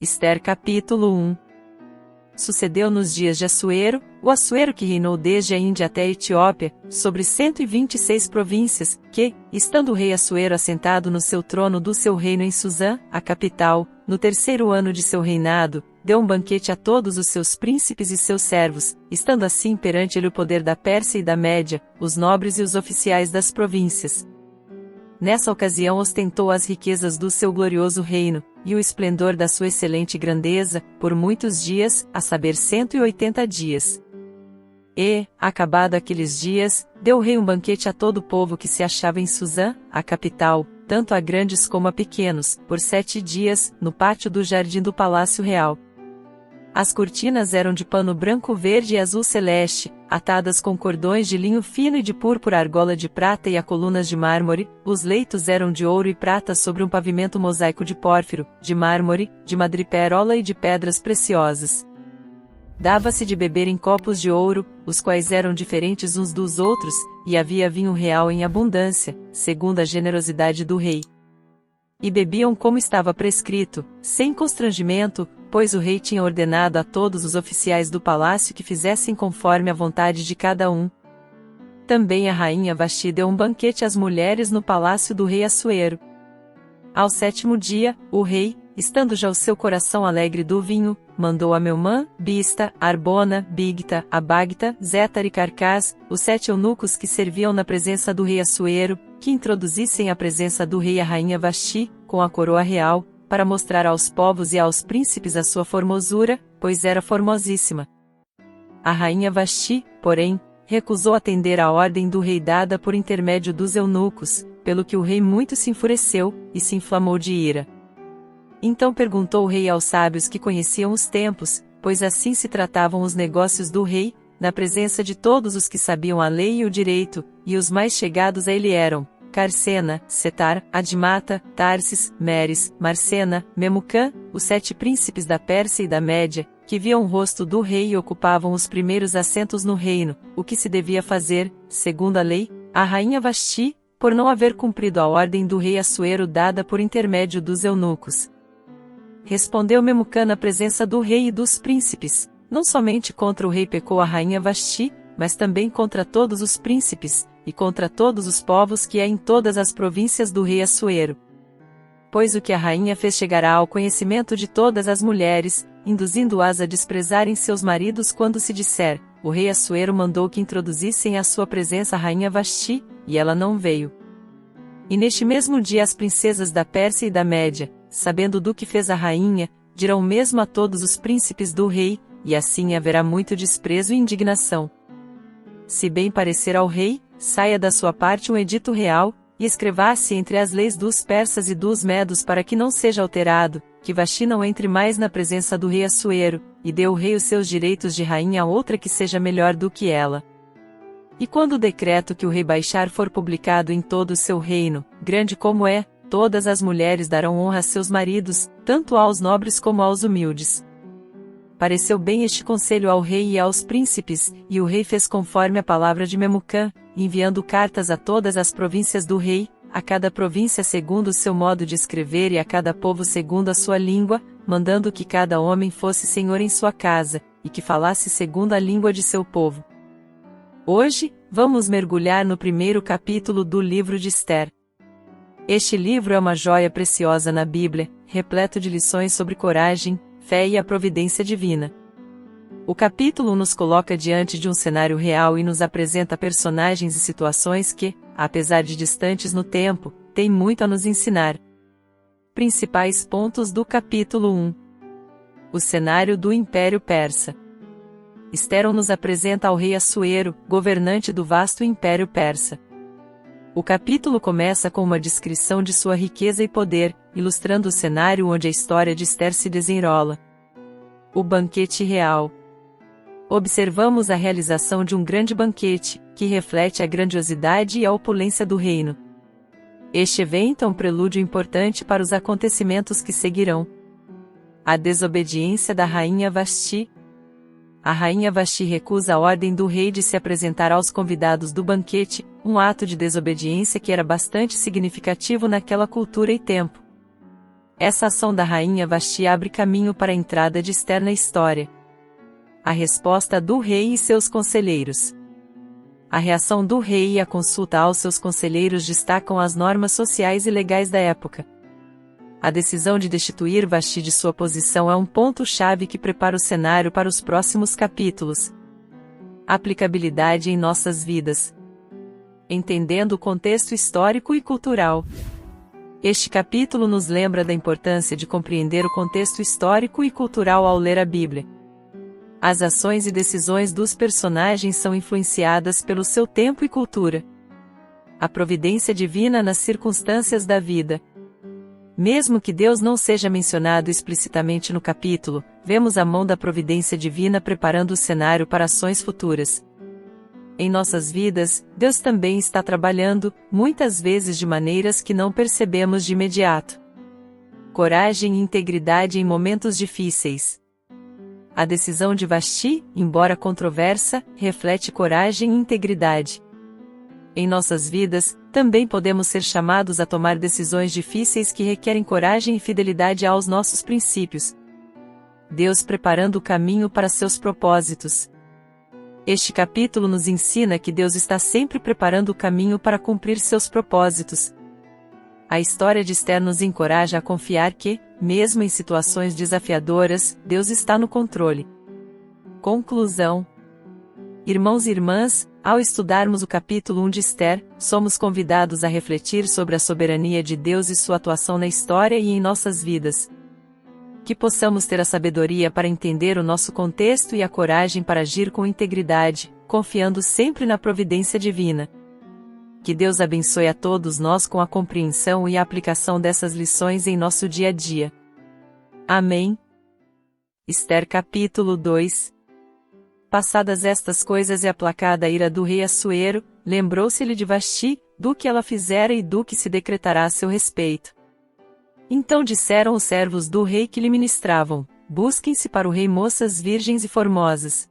Ester capítulo 1. Sucedeu nos dias de Assuero, o Assuero que reinou desde a Índia até a Etiópia, sobre 126 províncias, que, estando o rei Assuero assentado no seu trono do seu reino em Susã, a capital, no terceiro ano de seu reinado, deu um banquete a todos os seus príncipes e seus servos, estando assim perante ele o poder da Pérsia e da Média, os nobres e os oficiais das províncias. Nessa ocasião ostentou as riquezas do seu glorioso reino, e o esplendor da sua excelente grandeza, por muitos dias, a saber 180 dias. E, acabado aqueles dias, deu o rei um banquete a todo o povo que se achava em Susã, a capital, tanto a grandes como a pequenos, por 7 dias, no pátio do jardim do palácio real. As cortinas eram de pano branco, verde e azul celeste, atadas com cordões de linho fino e de púrpura, argola de prata e a colunas de mármore. Os leitos eram de ouro e prata sobre um pavimento mosaico de pórfiro, de mármore, de madrepérola e de pedras preciosas. Dava-se de beber em copos de ouro, os quais eram diferentes uns dos outros, e havia vinho real em abundância, segundo a generosidade do rei. E bebiam como estava prescrito, sem constrangimento, pois o rei tinha ordenado a todos os oficiais do palácio que fizessem conforme a vontade de cada um. Também a rainha Vasti deu um banquete às mulheres no palácio do rei Assuero. Ao 7º dia, o rei, estando já o seu coração alegre do vinho, mandou a Meumã, Bista, Arbona, Bigta, Abagta, Zétar e Carcás, os 7 eunucos que serviam na presença do rei Assuero, que introduzissem à presença do rei a rainha Vasti, com a coroa real, para mostrar aos povos e aos príncipes a sua formosura, pois era formosíssima. A rainha Vasti, porém, recusou atender à ordem do rei dada por intermédio dos eunucos, pelo que o rei muito se enfureceu, e se inflamou de ira. Então perguntou o rei aos sábios que conheciam os tempos, pois assim se tratavam os negócios do rei, na presença de todos os que sabiam a lei e o direito, e os mais chegados a ele eram Carcena, Setar, Admata, Tarsis, Meres, Marcena, Memucã, os 7 príncipes da Pérsia e da Média, que viam o rosto do rei e ocupavam os primeiros assentos no reino, o que se devia fazer, segundo a lei. A rainha Vasti, por não haver cumprido a ordem do rei Assuero dada por intermédio dos eunucos. Respondeu Memucã na presença do rei e dos príncipes: não somente contra o rei pecou a rainha Vasti, mas também contra todos os príncipes, e contra todos os povos que há em todas as províncias do rei Assuero. Pois o que a rainha fez chegará ao conhecimento de todas as mulheres, induzindo-as a desprezarem seus maridos quando se disser: o rei Assuero mandou que introduzissem à sua presença a rainha Vasti, e ela não veio. E neste mesmo dia as princesas da Pérsia e da Média, sabendo do que fez a rainha, dirão mesmo a todos os príncipes do rei, e assim haverá muito desprezo e indignação. Se bem parecer ao rei, saia da sua parte um edito real, e escreva-se entre as leis dos persas e dos medos para que não seja alterado, que Vasti não entre mais na presença do rei Assuero, e dê o rei os seus direitos de rainha a outra que seja melhor do que ela. E quando o decreto que o rei baixar for publicado em todo o seu reino, grande como é, todas as mulheres darão honra a seus maridos, tanto aos nobres como aos humildes. Pareceu bem este conselho ao rei e aos príncipes, e o rei fez conforme a palavra de Memucã, enviando cartas a todas as províncias do rei, a cada província segundo o seu modo de escrever e a cada povo segundo a sua língua, mandando que cada homem fosse senhor em sua casa, e que falasse segundo a língua de seu povo. Hoje, vamos mergulhar no primeiro capítulo do livro de Ester. Este livro é uma joia preciosa na Bíblia, repleto de lições sobre coragem, fé e a providência divina. O capítulo nos coloca diante de um cenário real e nos apresenta personagens e situações que, apesar de distantes no tempo, têm muito a nos ensinar. Principais pontos do capítulo 1. O cenário do Império Persa. Ester nos apresenta ao rei Assuero, governante do vasto Império Persa. O capítulo começa com uma descrição de sua riqueza e poder, ilustrando o cenário onde a história de Ester se desenrola. O banquete real. Observamos a realização de um grande banquete, que reflete a grandiosidade e a opulência do reino. Este evento é um prelúdio importante para os acontecimentos que seguirão. A desobediência da rainha Vasti. A rainha Vasti recusa a ordem do rei de se apresentar aos convidados do banquete, um ato de desobediência que era bastante significativo naquela cultura e tempo. Essa ação da rainha Vasti abre caminho para a entrada de Ester na história. A resposta do rei e seus conselheiros. A reação do rei e a consulta aos seus conselheiros destacam as normas sociais e legais da época. A decisão de destituir Vasti de sua posição é um ponto-chave que prepara o cenário para os próximos capítulos. Aplicabilidade em nossas vidas. Entendendo o contexto histórico e cultural. Este capítulo nos lembra da importância de compreender o contexto histórico e cultural ao ler a Bíblia. As ações e decisões dos personagens são influenciadas pelo seu tempo e cultura. A providência divina nas circunstâncias da vida. Mesmo que Deus não seja mencionado explicitamente no capítulo, vemos a mão da providência divina preparando o cenário para ações futuras. Em nossas vidas, Deus também está trabalhando, muitas vezes de maneiras que não percebemos de imediato. Coragem e integridade em momentos difíceis. A decisão de Vasti, embora controversa, reflete coragem e integridade. Em nossas vidas, também podemos ser chamados a tomar decisões difíceis que requerem coragem e fidelidade aos nossos princípios. Deus preparando o caminho para seus propósitos. Este capítulo nos ensina que Deus está sempre preparando o caminho para cumprir seus propósitos. A história de Ester nos encoraja a confiar que, mesmo em situações desafiadoras, Deus está no controle. Conclusão. Irmãos e irmãs, ao estudarmos o capítulo 1 de Ester, somos convidados a refletir sobre a soberania de Deus e sua atuação na história e em nossas vidas. Que possamos ter a sabedoria para entender o nosso contexto e a coragem para agir com integridade, confiando sempre na providência divina. Que Deus abençoe a todos nós com a compreensão e a aplicação dessas lições em nosso dia a dia. Amém. Ester capítulo 2. Passadas estas coisas e aplacada a ira do rei Assuero, lembrou-se-lhe de Vasti, do que ela fizera e do que se decretará a seu respeito. Então disseram os servos do rei que lhe ministravam: busquem-se para o rei moças virgens e formosas.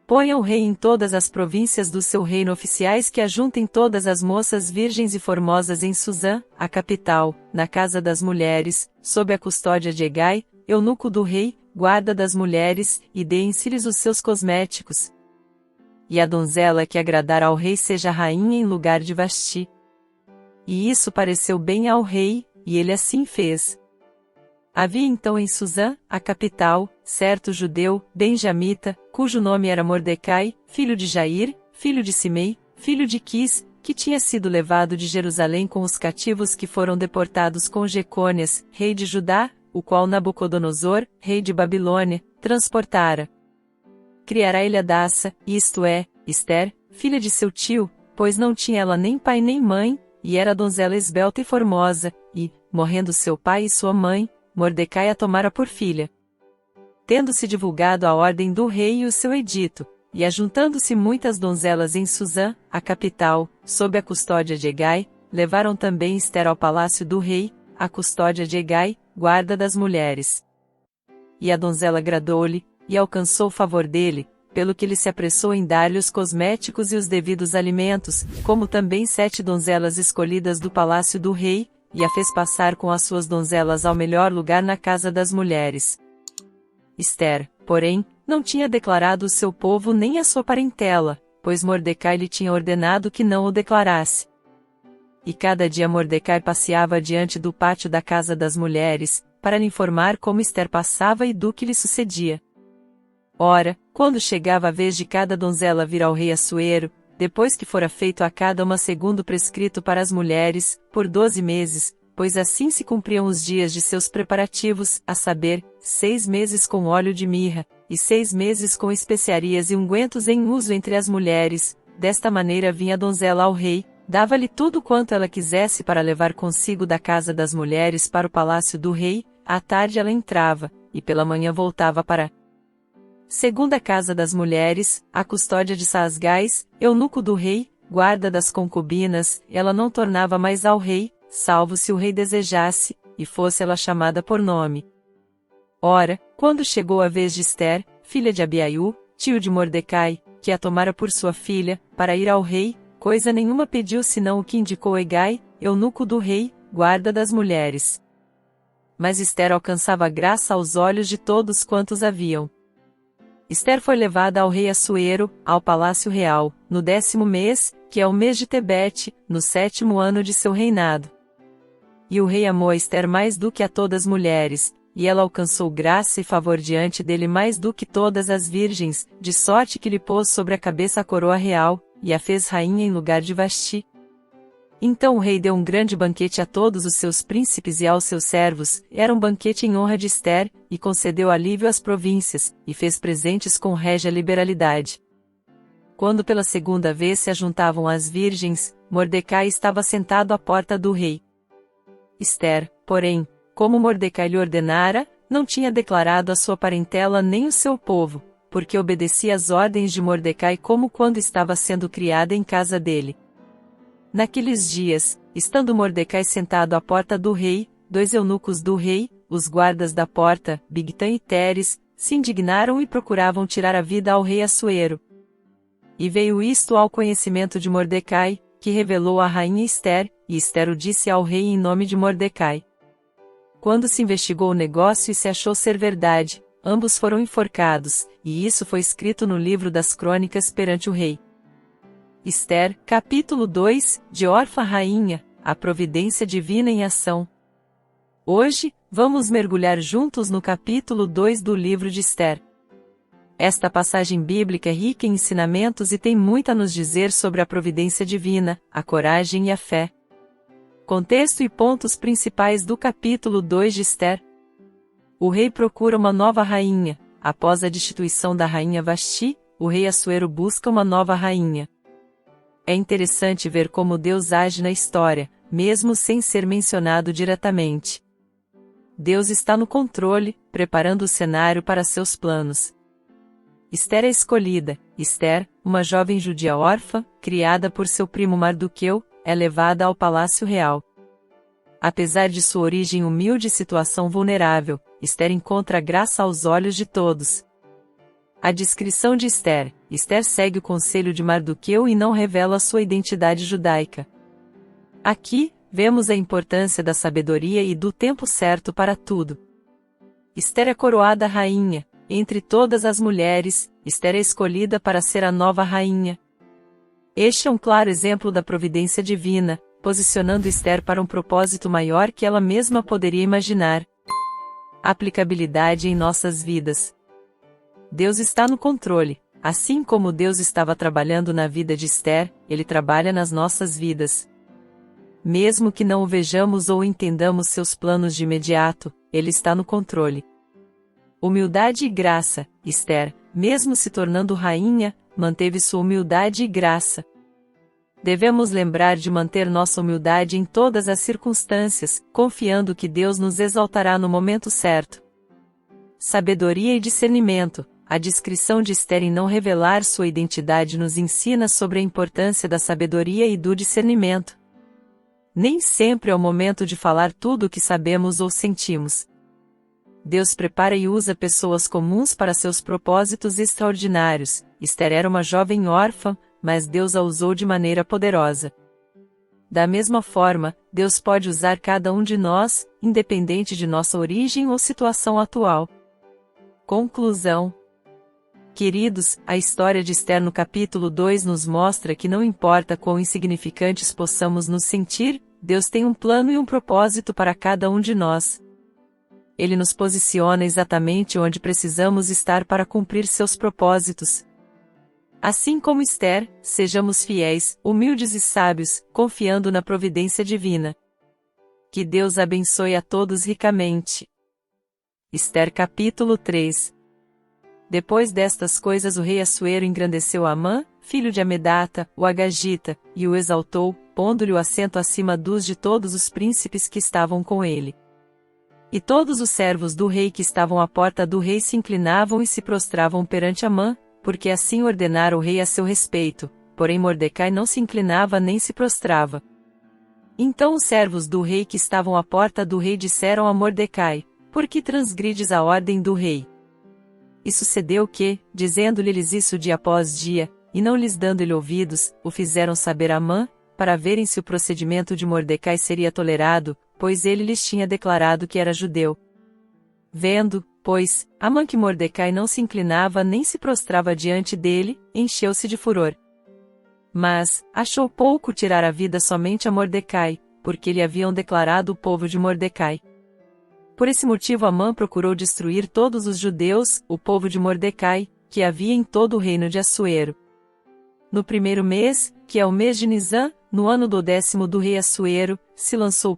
Ponham o rei em todas as províncias do seu reino oficiais que ajuntem todas as moças virgens e formosas em Susã, a capital, na casa das mulheres, sob a custódia de Hegai, eunuco do rei, guarda das mulheres, e deem-se-lhes os seus cosméticos. E a donzela que agradar ao rei seja rainha em lugar de Vasti. E isso pareceu bem ao rei, e ele assim fez. Havia então em Susã, a capital, certo judeu, benjamita, cujo nome era Mordecai, filho de Jair, filho de Simei, filho de Quis, que tinha sido levado de Jerusalém com os cativos que foram deportados com Jecônias, rei de Judá, o qual Nabucodonosor, rei de Babilônia, transportara. Criará ele Adassa, isto é, Ester, filha de seu tio, pois não tinha ela nem pai nem mãe, e era donzela esbelta e formosa, e, morrendo seu pai e sua mãe, Mordecai a tomara por filha. Tendo-se divulgado a ordem do rei e o seu edito, e ajuntando-se muitas donzelas em Susã, a capital, sob a custódia de Hegai, levaram também Ester ao palácio do rei, a custódia de Hegai, guarda das mulheres. E a donzela agradou-lhe, e alcançou o favor dele, pelo que ele se apressou em dar-lhe os cosméticos e os devidos alimentos, como também 7 donzelas escolhidas do palácio do rei, e a fez passar com as suas donzelas ao melhor lugar na casa das mulheres. Ester, porém, não tinha declarado o seu povo nem a sua parentela, pois Mordecai lhe tinha ordenado que não o declarasse. E cada dia Mordecai passeava diante do pátio da casa das mulheres, para lhe informar como Ester passava e do que lhe sucedia. Ora, quando chegava a vez de cada donzela vir ao rei Assuero, depois que fora feito a cada uma segundo prescrito para as mulheres, por 12 meses, pois assim se cumpriam os dias de seus preparativos, a saber, 6 meses com óleo de mirra, e 6 meses com especiarias e ungüentos em uso entre as mulheres, desta maneira vinha a donzela ao rei, dava-lhe tudo quanto ela quisesse para levar consigo da casa das mulheres para o palácio do rei, à tarde ela entrava, e pela manhã voltava para segunda casa das mulheres, a custódia de Saasgás, eunuco do rei, guarda das concubinas, ela não tornava mais ao rei, salvo se o rei desejasse, e fosse ela chamada por nome. Ora, quando chegou a vez de Ester, filha de Abiaiú, tio de Mordecai, que a tomara por sua filha, para ir ao rei, coisa nenhuma pediu senão o que indicou Hegai, eunuco do rei, guarda das mulheres. mas Ester alcançava graça aos olhos de todos quantos a viam. Ester foi levada ao rei Assuero, ao palácio real, no 10º mês, que é o mês de Tebete, no 7º ano de seu reinado. E o rei amou a Ester mais do que a todas as mulheres, e ela alcançou graça e favor diante dele mais do que todas as virgens, de sorte que lhe pôs sobre a cabeça a coroa real, e a fez rainha em lugar de Vasti. Então o rei deu um grande banquete a todos os seus príncipes e aos seus servos, era um banquete em honra de Ester, e concedeu alívio às províncias, e fez presentes com régia liberalidade. Quando pela segunda vez se ajuntavam as virgens, Mordecai estava sentado à porta do rei. Ester, porém, como Mordecai lhe ordenara, não tinha declarado a sua parentela nem o seu povo, porque obedecia às ordens de Mordecai como quando estava sendo criada em casa dele. Naqueles dias, estando Mordecai sentado à porta do rei, 2 eunucos do rei, os guardas da porta, Bigtã e Teres, se indignaram e procuravam tirar a vida ao rei Assuero. E veio isto ao conhecimento de Mordecai, que revelou à rainha Ester, e Ester o disse ao rei em nome de Mordecai. Quando se investigou o negócio e se achou ser verdade, ambos foram enforcados, e isso foi escrito no livro das crônicas perante o rei. Ester, capítulo 2, de órfã rainha, a providência divina em ação. Hoje, vamos mergulhar juntos no capítulo 2 do livro de Ester. Esta passagem bíblica é rica em ensinamentos e tem muito a nos dizer sobre a providência divina, a coragem e a fé. Contexto e pontos principais do capítulo 2 de Ester. O rei procura uma nova rainha. Após a destituição da rainha Vasti, o rei Assuero busca uma nova rainha. É interessante ver como Deus age na história, mesmo sem ser mencionado diretamente. Deus está no controle, preparando o cenário para seus planos. Ester é escolhida. Ester, uma jovem judia órfã, criada por seu primo Mardoqueu, é levada ao palácio real. Apesar de sua origem humilde e situação vulnerável, Ester encontra graça aos olhos de todos. A descrição de Ester: Ester segue o conselho de Mardoqueu e não revela sua identidade judaica. Aqui, vemos a importância da sabedoria e do tempo certo para tudo. Ester é coroada rainha. Entre todas as mulheres, Ester é escolhida para ser a nova rainha. Este é um claro exemplo da providência divina, posicionando Ester para um propósito maior que ela mesma poderia imaginar. Aplicabilidade em nossas vidas. Deus está no controle. Assim como Deus estava trabalhando na vida de Ester, Ele trabalha nas nossas vidas. Mesmo que não o vejamos ou entendamos seus planos de imediato, Ele está no controle. Humildade e graça. Ester, mesmo se tornando rainha, manteve sua humildade e graça. Devemos lembrar de manter nossa humildade em todas as circunstâncias, confiando que Deus nos exaltará no momento certo. Sabedoria e discernimento. A descrição de Ester em não revelar sua identidade nos ensina sobre a importância da sabedoria e do discernimento. Nem sempre é o momento de falar tudo o que sabemos ou sentimos. Deus prepara e usa pessoas comuns para seus propósitos extraordinários. Ester era uma jovem órfã, mas Deus a usou de maneira poderosa. Da mesma forma, Deus pode usar cada um de nós, independente de nossa origem ou situação atual. Conclusão. Queridos, a história de Ester no capítulo 2 nos mostra que não importa quão insignificantes possamos nos sentir, Deus tem um plano e um propósito para cada um de nós. Ele nos posiciona exatamente onde precisamos estar para cumprir seus propósitos. Assim como Ester, sejamos fiéis, humildes e sábios, confiando na providência divina. Que Deus abençoe a todos ricamente. Ester capítulo 3. Depois destas coisas o rei Assuero engrandeceu Amã, filho de Amedata, o Agagita, e o exaltou, pondo-lhe o assento acima dos de todos os príncipes que estavam com ele. E todos os servos do rei que estavam à porta do rei se inclinavam e se prostravam perante Amã, porque assim ordenara o rei a seu respeito, porém Mordecai não se inclinava nem se prostrava. Então os servos do rei que estavam à porta do rei disseram a Mordecai: Por que transgrides a ordem do rei? E sucedeu que, dizendo-lhes isso dia após dia, e não lhes dando-lhe ouvidos, o fizeram saber a Amã, para verem se o procedimento de Mordecai seria tolerado, pois ele lhes tinha declarado que era judeu. Vendo, pois, Amã que Mordecai não se inclinava nem se prostrava diante dele, encheu-se de furor. Mas, achou pouco tirar a vida somente a Mordecai, porque lhe haviam declarado o povo de Mordecai. Por esse motivo Amã procurou destruir todos os judeus, o povo de Mordecai, que havia em todo o reino de Assuero. No primeiro mês, que é o mês de Nisã, no ano do 10º do rei Assuero, se lançou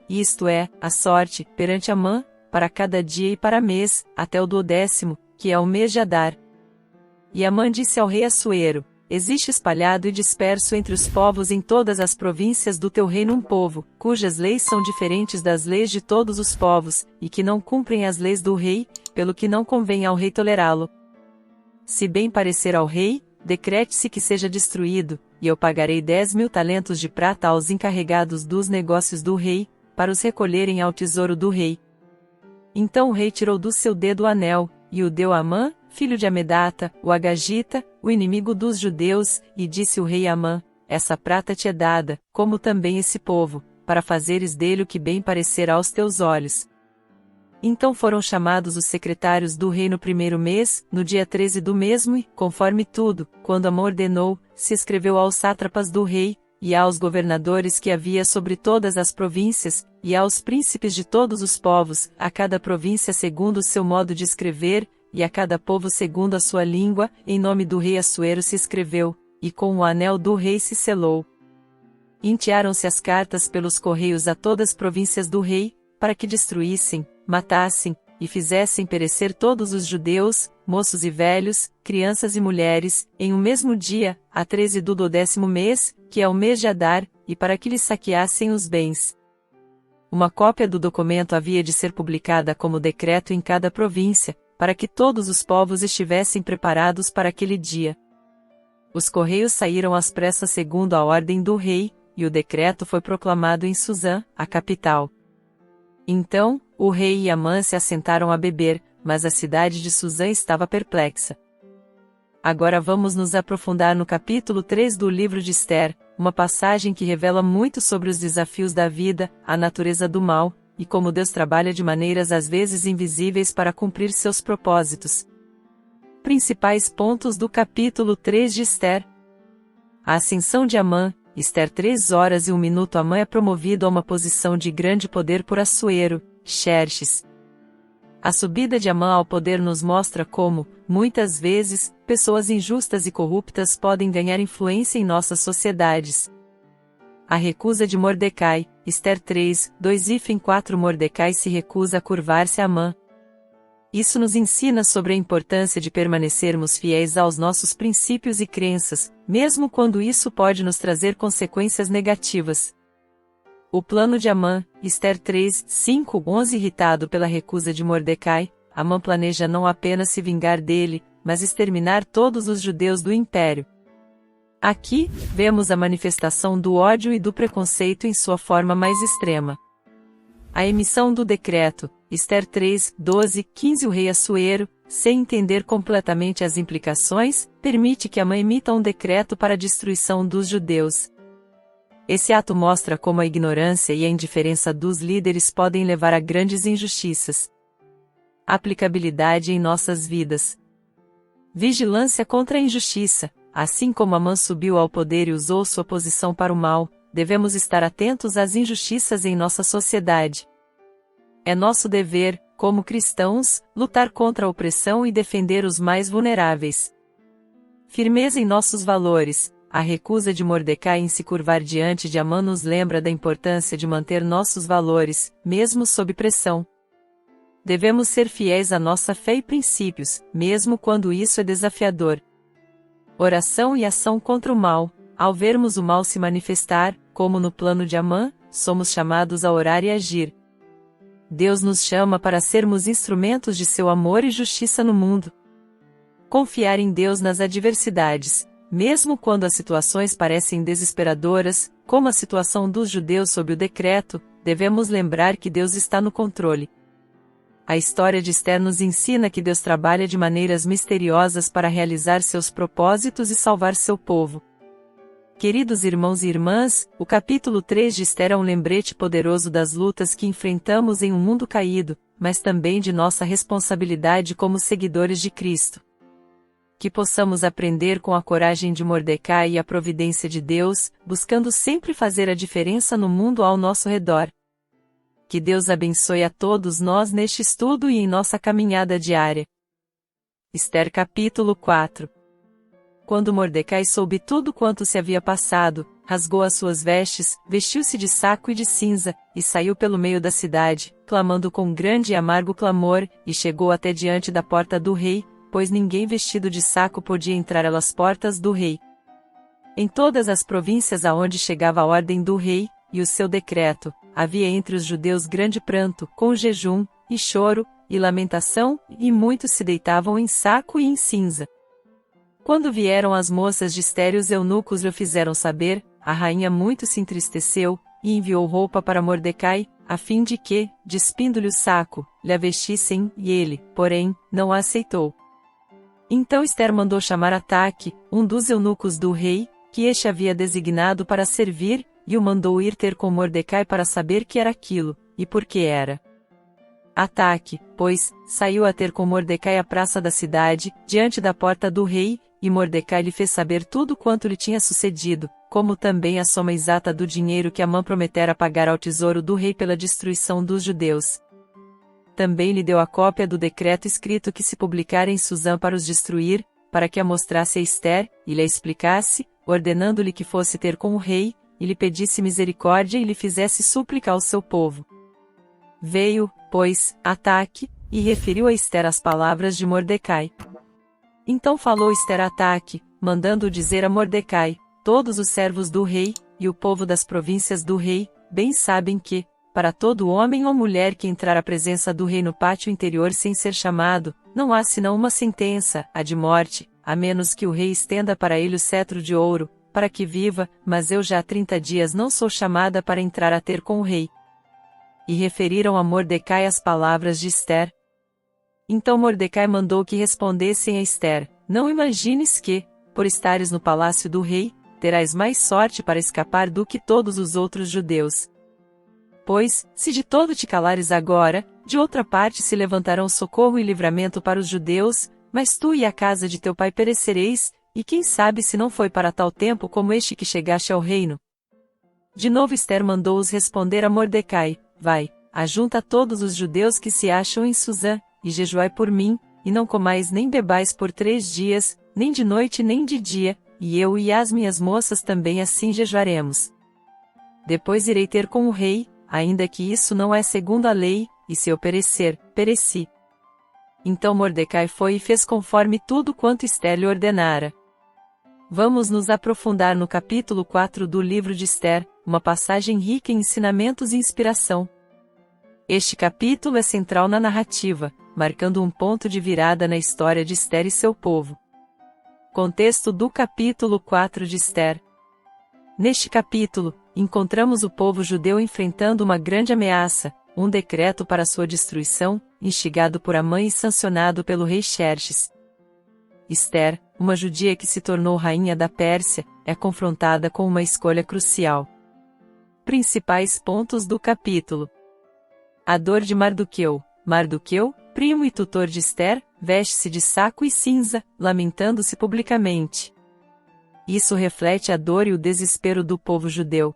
isto é, a sorte, perante Amã, para cada dia e para mês, até o do 10º, que é o mês de Adar. E Amã disse ao rei Assuero: existe espalhado e disperso entre os povos em todas as províncias do teu reino um povo, cujas leis são diferentes das leis de todos os povos, e que não cumprem as leis do rei, pelo que não convém ao rei tolerá-lo. Se bem parecer ao rei, decrete-se que seja destruído, e eu pagarei 10.000 talentos de prata aos encarregados dos negócios do rei, para os recolherem ao tesouro do rei. Então o rei tirou do seu dedo o anel, e o deu a Amã, filho de Amedata, o Agagita, o inimigo dos judeus, e disse o rei a Amã: essa prata te é dada, como também esse povo, para fazeres dele o que bem parecer aos teus olhos. Então foram chamados os secretários do rei no primeiro mês, no dia 13 do mesmo e, conforme tudo, quando Amã ordenou, se escreveu aos sátrapas do rei, e aos governadores que havia sobre todas as províncias, e aos príncipes de todos os povos, a cada província segundo o seu modo de escrever, e a cada povo segundo a sua língua, em nome do rei Assuero se escreveu, e com o anel do rei se selou. Entearam-se as cartas pelos correios a todas as províncias do rei, para que destruíssem, matassem, e fizessem perecer todos os judeus, moços e velhos, crianças e mulheres, em um mesmo dia, a 13 do 10º mês, que é o mês de Adar, e para que lhes saqueassem os bens. Uma cópia do documento havia de ser publicada como decreto em cada província, para que todos os povos estivessem preparados para aquele dia. Os correios saíram às pressas segundo a ordem do rei, e o decreto foi proclamado em Suzã, a capital. Então, o rei e Amã se assentaram a beber, mas a cidade de Suzã estava perplexa. Agora vamos nos aprofundar no capítulo 3 do livro de Ester, uma passagem que revela muito sobre os desafios da vida, a natureza do mal, e como Deus trabalha de maneiras às vezes invisíveis para cumprir seus propósitos. Principais pontos do capítulo 3 de Ester. A ascensão de Amã. Ester 3h01 Amã é promovido a uma posição de grande poder por Assuero, Xerxes. A subida de Amã ao poder nos mostra como, muitas vezes, pessoas injustas e corruptas podem ganhar influência em nossas sociedades. A recusa de Mordecai. Ester 3:2-4 Mordecai se recusa a curvar-se a Amã. Isso nos ensina sobre a importância de permanecermos fiéis aos nossos princípios e crenças, mesmo quando isso pode nos trazer consequências negativas. O plano de Amã. Ester 3:5-11 Irritado pela recusa de Mordecai, Amã planeja não apenas se vingar dele, mas exterminar todos os judeus do império. Aqui, vemos a manifestação do ódio e do preconceito em sua forma mais extrema. A emissão do decreto. Ester 3:12-15 O rei Assuero, sem entender completamente as implicações, permite que Amã emita um decreto para a destruição dos judeus. Esse ato mostra como a ignorância e a indiferença dos líderes podem levar a grandes injustiças. Aplicabilidade em nossas vidas. Vigilância contra a injustiça. Assim como Amã subiu ao poder e usou sua posição para o mal, devemos estar atentos às injustiças em nossa sociedade. É nosso dever, como cristãos, lutar contra a opressão e defender os mais vulneráveis. Firmeza em nossos valores. A recusa de Mordecai em se curvar diante de Amã nos lembra da importância de manter nossos valores, mesmo sob pressão. Devemos ser fiéis à nossa fé e princípios, mesmo quando isso é desafiador. Oração e ação contra o mal. Ao vermos o mal se manifestar, como no plano de Amã, somos chamados a orar e agir. Deus nos chama para sermos instrumentos de seu amor e justiça no mundo. Confiar em Deus nas adversidades. Mesmo quando as situações parecem desesperadoras, como a situação dos judeus sob o decreto, devemos lembrar que Deus está no controle. A história de Ester nos ensina que Deus trabalha de maneiras misteriosas para realizar seus propósitos e salvar seu povo. Queridos irmãos e irmãs, o capítulo 3 de Esther é um lembrete poderoso das lutas que enfrentamos em um mundo caído, mas também de nossa responsabilidade como seguidores de Cristo. Que possamos aprender com a coragem de Mordecai e a providência de Deus, buscando sempre fazer a diferença no mundo ao nosso redor. Que Deus abençoe a todos nós neste estudo e em nossa caminhada diária. Esther capítulo 4. Quando Mordecai soube tudo quanto se havia passado, rasgou as suas vestes, vestiu-se de saco e de cinza, e saiu pelo meio da cidade, clamando com grande e amargo clamor, e chegou até diante da porta do rei, pois ninguém vestido de saco podia entrar às portas do rei. Em todas as províncias aonde chegava a ordem do rei, e o seu decreto, havia entre os judeus grande pranto, com jejum, e choro, e lamentação, e muitos se deitavam em saco e em cinza. Quando vieram as moças de Esther e os eunucos lhe fizeram saber, a rainha muito se entristeceu, e enviou roupa para Mordecai, a fim de que, despindo-lhe o saco, lhe a vestissem, e ele, porém, não a aceitou. Então Esther mandou chamar Ataque, um dos eunucos do rei, que este havia designado para servir, e o mandou ir ter com Mordecai para saber que era aquilo, e por que era. Ataque, pois, saiu a ter com Mordecai à praça da cidade, diante da porta do rei, e Mordecai lhe fez saber tudo quanto lhe tinha sucedido, como também a soma exata do dinheiro que Amã prometera pagar ao tesouro do rei pela destruição dos judeus. Também lhe deu a cópia do decreto escrito que se publicara em Susã para os destruir, para que a mostrasse a Esther, e lhe a explicasse, ordenando-lhe que fosse ter com o rei, e lhe pedisse misericórdia e lhe fizesse súplica ao seu povo. Veio, pois, Ataque, e referiu a Esther as palavras de Mordecai. Então falou Esther a Ataque, mandando dizer a Mordecai: todos os servos do rei, e o povo das províncias do rei, bem sabem que, para todo homem ou mulher que entrar à presença do rei no pátio interior sem ser chamado, não há senão uma sentença, a de morte, a menos que o rei estenda para ele o cetro de ouro, para que viva, mas eu já há 30 dias não sou chamada para entrar a ter com o rei. E referiram a Mordecai as palavras de Esther. Então Mordecai mandou que respondessem a Esther: não imagines que, por estares no palácio do rei, terás mais sorte para escapar do que todos os outros judeus. Pois, se de todo te calares agora, de outra parte se levantarão socorro e livramento para os judeus, mas tu e a casa de teu pai perecereis, e quem sabe se não foi para tal tempo como este que chegaste ao reino. De novo Esther mandou-os responder a Mordecai: vai, ajunta todos os judeus que se acham em Susã, e jejuai por mim, e não comais nem bebais por 3 dias, nem de noite nem de dia, e eu e as minhas moças também assim jejuaremos. Depois irei ter com o rei, ainda que isso não é segundo a lei, e se eu perecer, pereci. Então Mordecai foi e fez conforme tudo quanto Esther lhe ordenara. Vamos nos aprofundar no capítulo 4 do livro de Esther, uma passagem rica em ensinamentos e inspiração. Este capítulo é central na narrativa, marcando um ponto de virada na história de Esther e seu povo. Contexto do capítulo 4 de Esther. Neste capítulo, encontramos o povo judeu enfrentando uma grande ameaça, um decreto para sua destruição, instigado por Amã e sancionado pelo rei Xerxes. Esther, uma judia que se tornou rainha da Pérsia, é confrontada com uma escolha crucial. Principais pontos do capítulo. A dor de Mardoqueu. Mardoqueu, primo e tutor de Esther, veste-se de saco e cinza, lamentando-se publicamente. Isso reflete a dor e o desespero do povo judeu.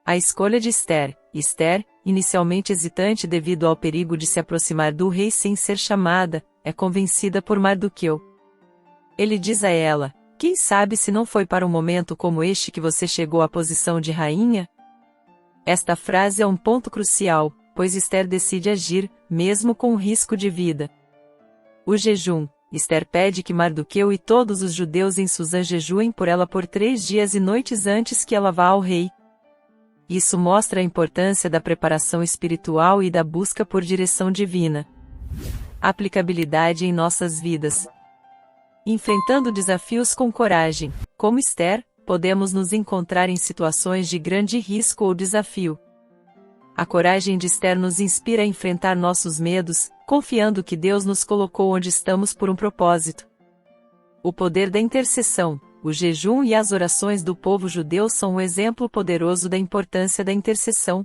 A escolha de Esther. Esther, inicialmente hesitante devido ao perigo de se aproximar do rei sem ser chamada, é convencida por Mardoqueu. Ele diz a ela: quem sabe se não foi para um momento como este que você chegou à posição de rainha? Esta frase é um ponto crucial, pois Esther decide agir, mesmo com risco de vida. O jejum. Esther pede que Mardoqueu e todos os judeus em Susã jejuem por ela por 3 dias e noites antes que ela vá ao rei. Isso mostra a importância da preparação espiritual e da busca por direção divina. Aplicabilidade em nossas vidas. Enfrentando desafios com coragem, como Esther, podemos nos encontrar em situações de grande risco ou desafio. A coragem de Esther nos inspira a enfrentar nossos medos, confiando que Deus nos colocou onde estamos por um propósito. O poder da intercessão. o jejum e as orações do povo judeu são um exemplo poderoso da importância da intercessão.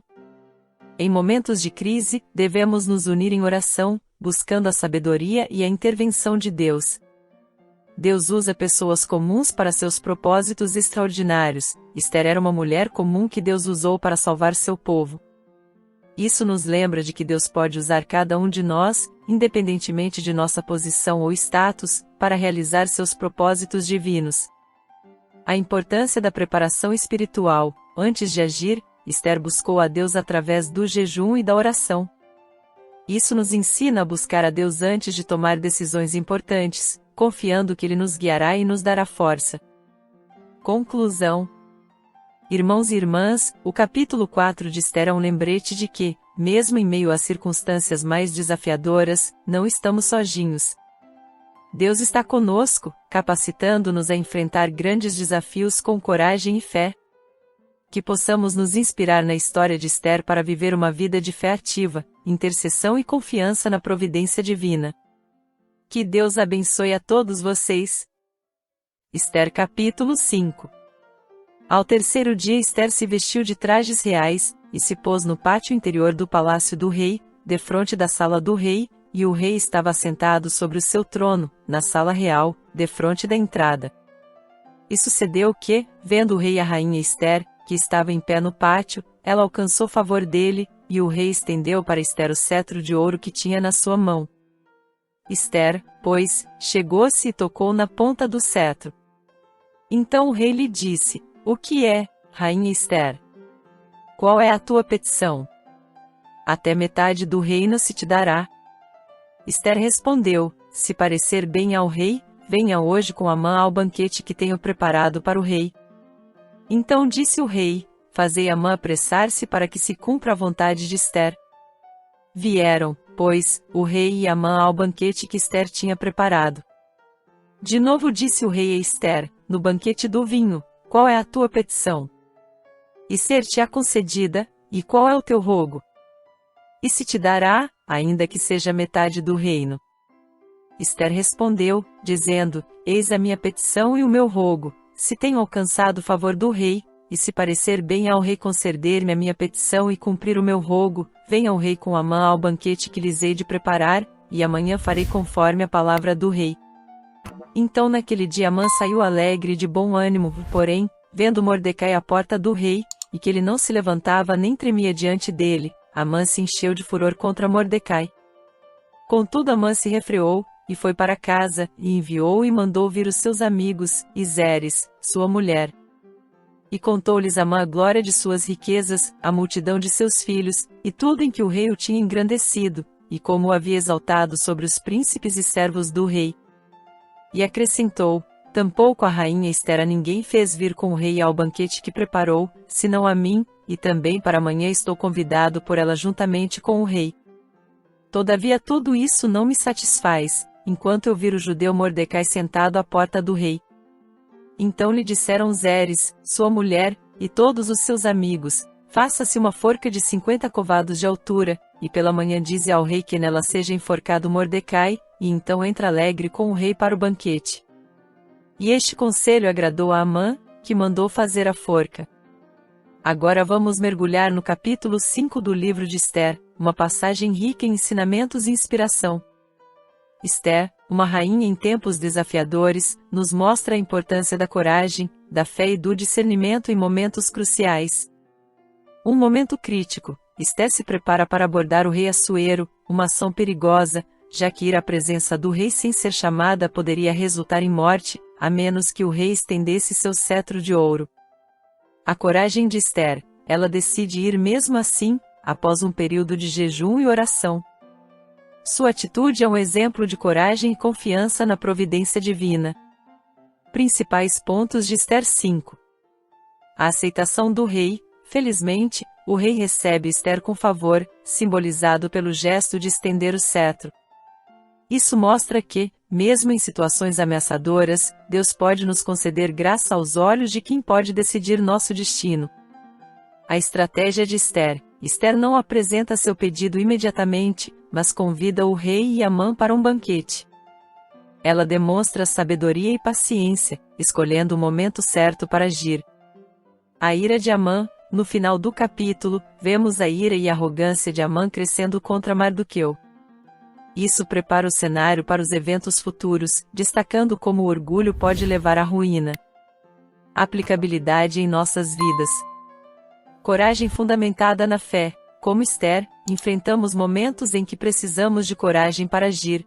Em momentos de crise, devemos nos unir em oração, buscando a sabedoria e a intervenção de Deus. Deus usa pessoas comuns para seus propósitos extraordinários. Esther era uma mulher comum que Deus usou para salvar seu povo. Isso nos lembra de que Deus pode usar cada um de nós, independentemente de nossa posição ou status, para realizar seus propósitos divinos. A importância da preparação espiritual. Antes de agir, Esther buscou a Deus através do jejum e da oração. Isso nos ensina a buscar a Deus antes de tomar decisões importantes, confiando que Ele nos guiará e nos dará força. Conclusão. Irmãos e irmãs, o capítulo 4 de Esther é um lembrete de que, mesmo em meio às circunstâncias mais desafiadoras, não estamos sozinhos. Deus está conosco, capacitando-nos a enfrentar grandes desafios com coragem e fé. Que possamos nos inspirar na história de Esther para viver uma vida de fé ativa, intercessão e confiança na providência divina. Que Deus abençoe a todos vocês. Esther capítulo 5. Ao terceiro dia Esther se vestiu de trajes reais, e se pôs no pátio interior do palácio do rei, defronte da sala do rei, e o rei estava assentado sobre o seu trono, na sala real, defronte da entrada. E sucedeu que, vendo o rei e a rainha Esther, que estava em pé no pátio, ela alcançou favor dele, e o rei estendeu para Esther o cetro de ouro que tinha na sua mão. Esther, pois, chegou-se e tocou na ponta do cetro. Então o rei lhe disse: O que é, rainha Esther? Qual é a tua petição? Até metade do reino se te dará. Esther respondeu: Se parecer bem ao rei, venha hoje com Amã ao banquete que tenho preparado para o rei. Então disse o rei: Fazei Amã apressar-se para que se cumpra a vontade de Esther. Vieram, pois, o rei e Amã ao banquete que Esther tinha preparado. De novo disse o rei a Esther: No banquete do vinho, qual é a tua petição? E ser-te-á concedida, e qual é o teu rogo? E se te dará, ainda que seja metade do reino? Esther respondeu, dizendo: Eis a minha petição e o meu rogo, se tenho alcançado o favor do rei, e se parecer bem ao rei conceder-me a minha petição e cumprir o meu rogo, venha o rei com Amã ao banquete que lhes hei de preparar, e amanhã farei conforme a palavra do rei. Então naquele dia Amã saiu alegre e de bom ânimo, porém, vendo Mordecai à porta do rei, e que ele não se levantava nem tremia diante dele, Amã se encheu de furor contra Mordecai. Contudo Amã se refreou, e foi para casa, e enviou e mandou vir os seus amigos, e Zeres, sua mulher. E contou-lhes Amã a glória de suas riquezas, a multidão de seus filhos, e tudo em que o rei o tinha engrandecido, e como o havia exaltado sobre os príncipes e servos do rei. E acrescentou: Tampouco a rainha Esther a ninguém fez vir com o rei ao banquete que preparou, senão a mim, e também para amanhã estou convidado por ela juntamente com o rei. Todavia tudo isso não me satisfaz, enquanto eu vir o judeu Mordecai sentado à porta do rei. Então lhe disseram Zeres, sua mulher, e todos os seus amigos: Faça-se uma forca de 50 covados de altura, e pela manhã dize ao rei que nela seja enforcado Mordecai, e então entra alegre com o rei para o banquete. E este conselho agradou a Amã, que mandou fazer a forca. Agora vamos mergulhar no capítulo 5 do livro de Esther, uma passagem rica em ensinamentos e inspiração. Esther, uma rainha em tempos desafiadores, nos mostra a importância da coragem, da fé e do discernimento em momentos cruciais. Um momento crítico, Esther se prepara para abordar o rei Assuero, uma ação perigosa, já que ir à presença do rei sem ser chamada poderia resultar em morte, a menos que o rei estendesse seu cetro de ouro. A coragem de Esther, ela decide ir mesmo assim, após um período de jejum e oração. Sua atitude é um exemplo de coragem e confiança na providência divina. Principais pontos de Esther 5. A aceitação do rei. Felizmente, o rei recebe Esther com favor, simbolizado pelo gesto de estender o cetro. Isso mostra que, mesmo em situações ameaçadoras, Deus pode nos conceder graça aos olhos de quem pode decidir nosso destino. A estratégia de Esther. Esther não apresenta seu pedido imediatamente, mas convida o rei e Amã para um banquete. Ela demonstra sabedoria e paciência, escolhendo o momento certo para agir. A ira de Amã. No final do capítulo, vemos a ira e a arrogância de Amã crescendo contra Mardoqueu. Isso prepara o cenário para os eventos futuros, destacando como o orgulho pode levar à ruína. Aplicabilidade em nossas vidas. Coragem fundamentada na fé. Como Esther, enfrentamos momentos em que precisamos de coragem para agir.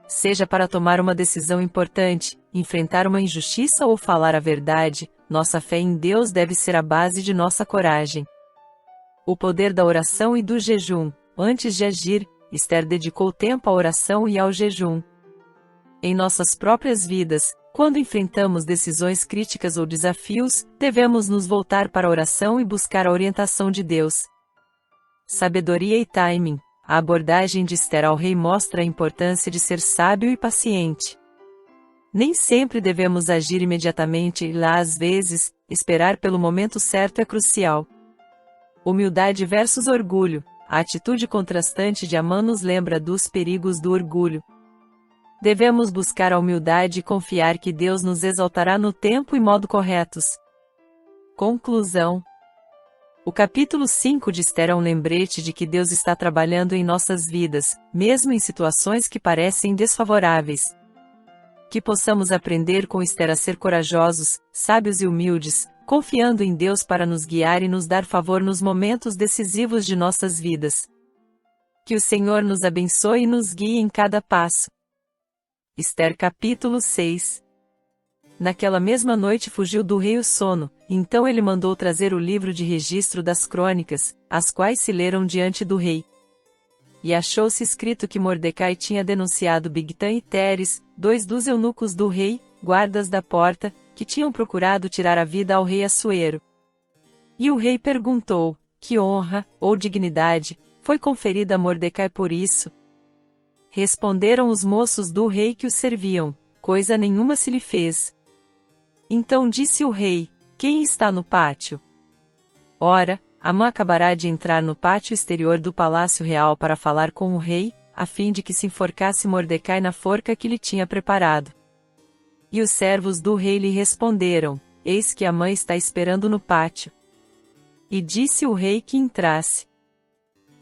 Seja para tomar uma decisão importante, enfrentar uma injustiça ou falar a verdade, nossa fé em Deus deve ser a base de nossa coragem. O poder da oração e do jejum. Antes de agir, Esther dedicou tempo à oração e ao jejum. Em nossas próprias vidas, quando enfrentamos decisões críticas ou desafios, devemos nos voltar para a oração e buscar a orientação de Deus. Sabedoria e timing. A abordagem de Esther ao rei mostra a importância de ser sábio e paciente. Nem sempre devemos agir imediatamente e às vezes, esperar pelo momento certo é crucial. Humildade versus orgulho. A atitude contrastante de Amã nos lembra dos perigos do orgulho. Devemos buscar a humildade e confiar que Deus nos exaltará no tempo e modo corretos. Conclusão. O capítulo 5 de Esther é um lembrete de que Deus está trabalhando em nossas vidas, mesmo em situações que parecem desfavoráveis. Que possamos aprender com Esther a ser corajosos, sábios e humildes, confiando em Deus para nos guiar e nos dar favor nos momentos decisivos de nossas vidas. Que o Senhor nos abençoe e nos guie em cada passo. Esther capítulo 6. Naquela mesma noite fugiu do rei o sono, então ele mandou trazer o livro de registro das crônicas, as quais se leram diante do rei. E achou-se escrito que Mordecai tinha denunciado Bigtã e Teres, 2 dos eunucos do rei, guardas da porta, que tinham procurado tirar a vida ao rei Assuero. E o rei perguntou: que honra, ou dignidade, foi conferida a Mordecai por isso? Responderam os moços do rei que o serviam: coisa nenhuma se lhe fez. Então disse o rei: quem está no pátio? Ora, Amã acabará de entrar no pátio exterior do palácio real para falar com o rei, a fim de que se enforcasse Mordecai na forca que lhe tinha preparado. E os servos do rei lhe responderam: eis que Amã está esperando no pátio. E disse o rei que entrasse.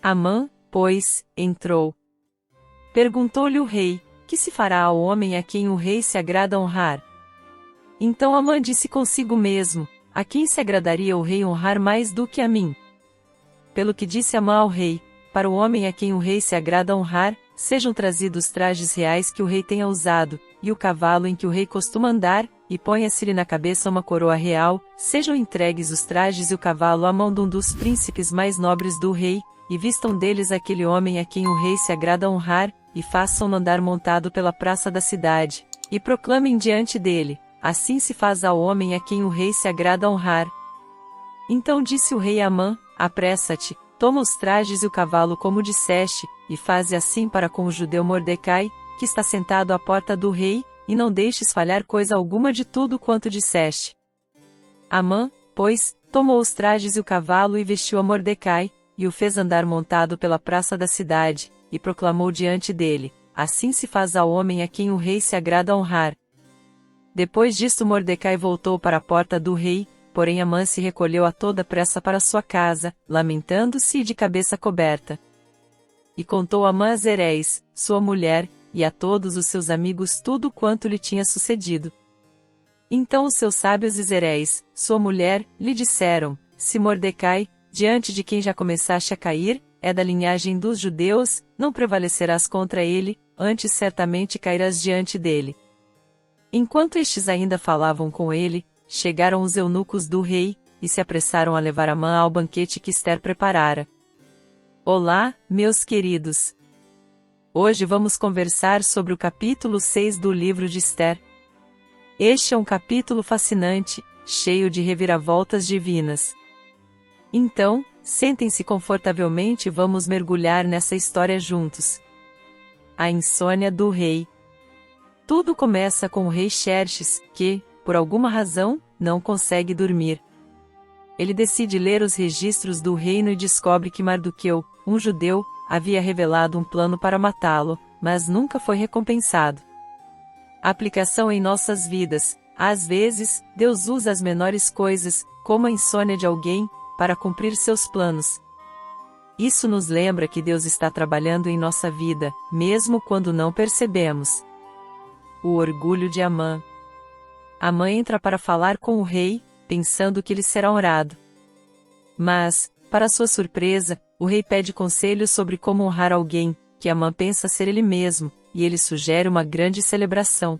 Amã, pois, entrou. Perguntou-lhe o rei: que se fará ao homem a quem o rei se agrada honrar? Então Amã disse consigo mesmo: a quem se agradaria o rei honrar mais do que a mim? Pelo que disse Amã ao rei: para o homem a quem o rei se agrada honrar, sejam trazidos trajes reais que o rei tenha usado, e o cavalo em que o rei costuma andar, e ponha-se-lhe na cabeça uma coroa real, sejam entregues os trajes e o cavalo à mão de um dos príncipes mais nobres do rei, e vistam deles aquele homem a quem o rei se agrada honrar, e façam-no andar montado pela praça da cidade, e proclamem diante dele: assim se faz ao homem a quem o rei se agrada honrar. Então disse o rei a Amã: apressa-te, toma os trajes e o cavalo como disseste, e faze assim para com o judeu Mordecai, que está sentado à porta do rei, e não deixes falhar coisa alguma de tudo quanto disseste. Amã, pois, tomou os trajes e o cavalo e vestiu a Mordecai, e o fez andar montado pela praça da cidade, e proclamou diante dele: assim se faz ao homem a quem o rei se agrada honrar. Depois disto Mordecai voltou para a porta do rei, porém Amã se recolheu a toda pressa para sua casa, lamentando-se e de cabeça coberta. E contou Amã a Zereis, sua mulher, e a todos os seus amigos tudo quanto lhe tinha sucedido. Então os seus sábios e Zereis, sua mulher, lhe disseram: se Mordecai, diante de quem já começaste a cair, é da linhagem dos judeus, não prevalecerás contra ele, antes certamente cairás diante dele. Enquanto estes ainda falavam com ele, chegaram os eunucos do rei, e se apressaram a levar Amã ao banquete que Esther preparara. Olá, meus queridos! Hoje vamos conversar sobre o capítulo 6 do livro de Esther. Este é um capítulo fascinante, cheio de reviravoltas divinas. Então, sentem-se confortavelmente e vamos mergulhar nessa história juntos. A insônia do rei. Tudo começa com o rei Xerxes, que, por alguma razão, não consegue dormir. Ele decide ler os registros do reino e descobre que Mardoqueu, um judeu, havia revelado um plano para matá-lo, mas nunca foi recompensado. Aplicação em nossas vidas. Às vezes, Deus usa as menores coisas, como a insônia de alguém, para cumprir seus planos. Isso nos lembra que Deus está trabalhando em nossa vida, mesmo quando não percebemos. O orgulho de Amã. Amã entra para falar com o rei, pensando que lhe será honrado. Mas, para sua surpresa, o rei pede conselhos sobre como honrar alguém, que Amã pensa ser ele mesmo, e ele sugere uma grande celebração.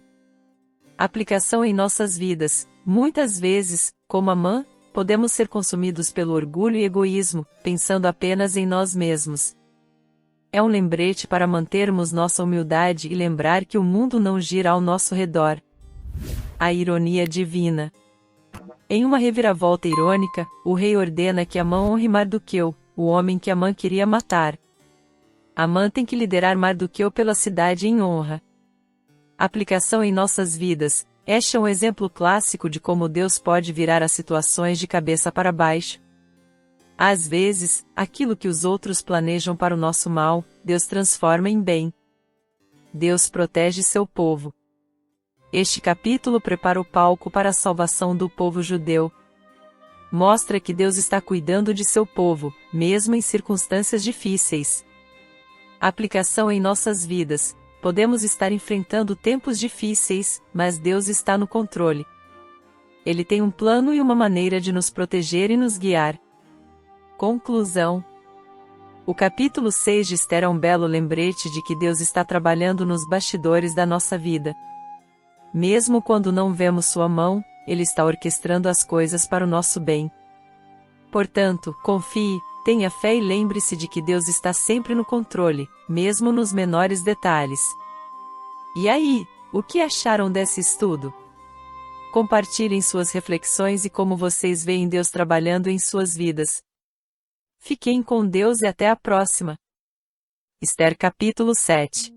Aplicação em nossas vidas. Muitas vezes, como Amã, podemos ser consumidos pelo orgulho e egoísmo, pensando apenas em nós mesmos. É um lembrete para mantermos nossa humildade e lembrar que o mundo não gira ao nosso redor. A ironia divina. Em uma reviravolta irônica, o rei ordena que Amã honre Mardoqueu, o homem que Amã queria matar. Amã tem que liderar Mardoqueu pela cidade em honra. Aplicação em nossas vidas. Este é um exemplo clássico de como Deus pode virar as situações de cabeça para baixo. Às vezes, aquilo que os outros planejam para o nosso mal, Deus transforma em bem. Deus protege seu povo. Este capítulo prepara o palco para a salvação do povo judeu. Mostra que Deus está cuidando de seu povo, mesmo em circunstâncias difíceis. Aplicação em nossas vidas. Podemos estar enfrentando tempos difíceis, mas Deus está no controle. Ele tem um plano e uma maneira de nos proteger e nos guiar. Conclusão. O capítulo 6 de Esther é um belo lembrete de que Deus está trabalhando nos bastidores da nossa vida. Mesmo quando não vemos sua mão, Ele está orquestrando as coisas para o nosso bem. Portanto, confie, tenha fé e lembre-se de que Deus está sempre no controle, mesmo nos menores detalhes. E aí, o que acharam desse estudo? Compartilhem suas reflexões e como vocês veem Deus trabalhando em suas vidas. Fiquem com Deus e até a próxima. Esther capítulo 7.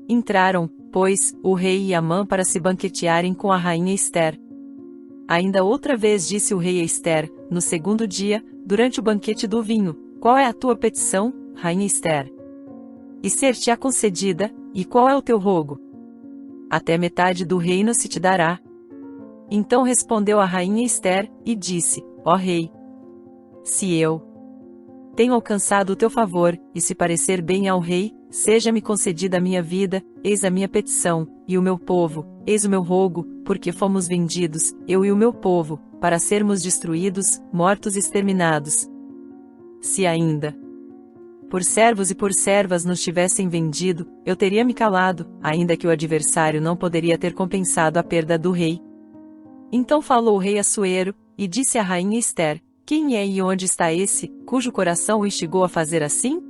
Entraram, pois, o rei e Amã para se banquetearem com a rainha Esther. Ainda outra vez disse o rei a Esther, no segundo dia, durante o banquete do vinho: qual é a tua petição, rainha Esther? E ser-te-á concedida, e qual é o teu rogo? Até metade do reino se te dará. Então respondeu a rainha Esther, e disse: ó rei, se eu tenho alcançado o teu favor, e se parecer bem ao rei, seja-me concedida a minha vida, eis a minha petição, e o meu povo, eis o meu rogo, porque fomos vendidos, eu e o meu povo, para sermos destruídos, mortos e exterminados. Se ainda por servos e por servas nos tivessem vendido, eu teria me calado, ainda que o adversário não poderia ter compensado a perda do rei. Então falou o rei Assuero, e disse à rainha Esther: quem é e onde está esse, cujo coração o instigou a fazer assim?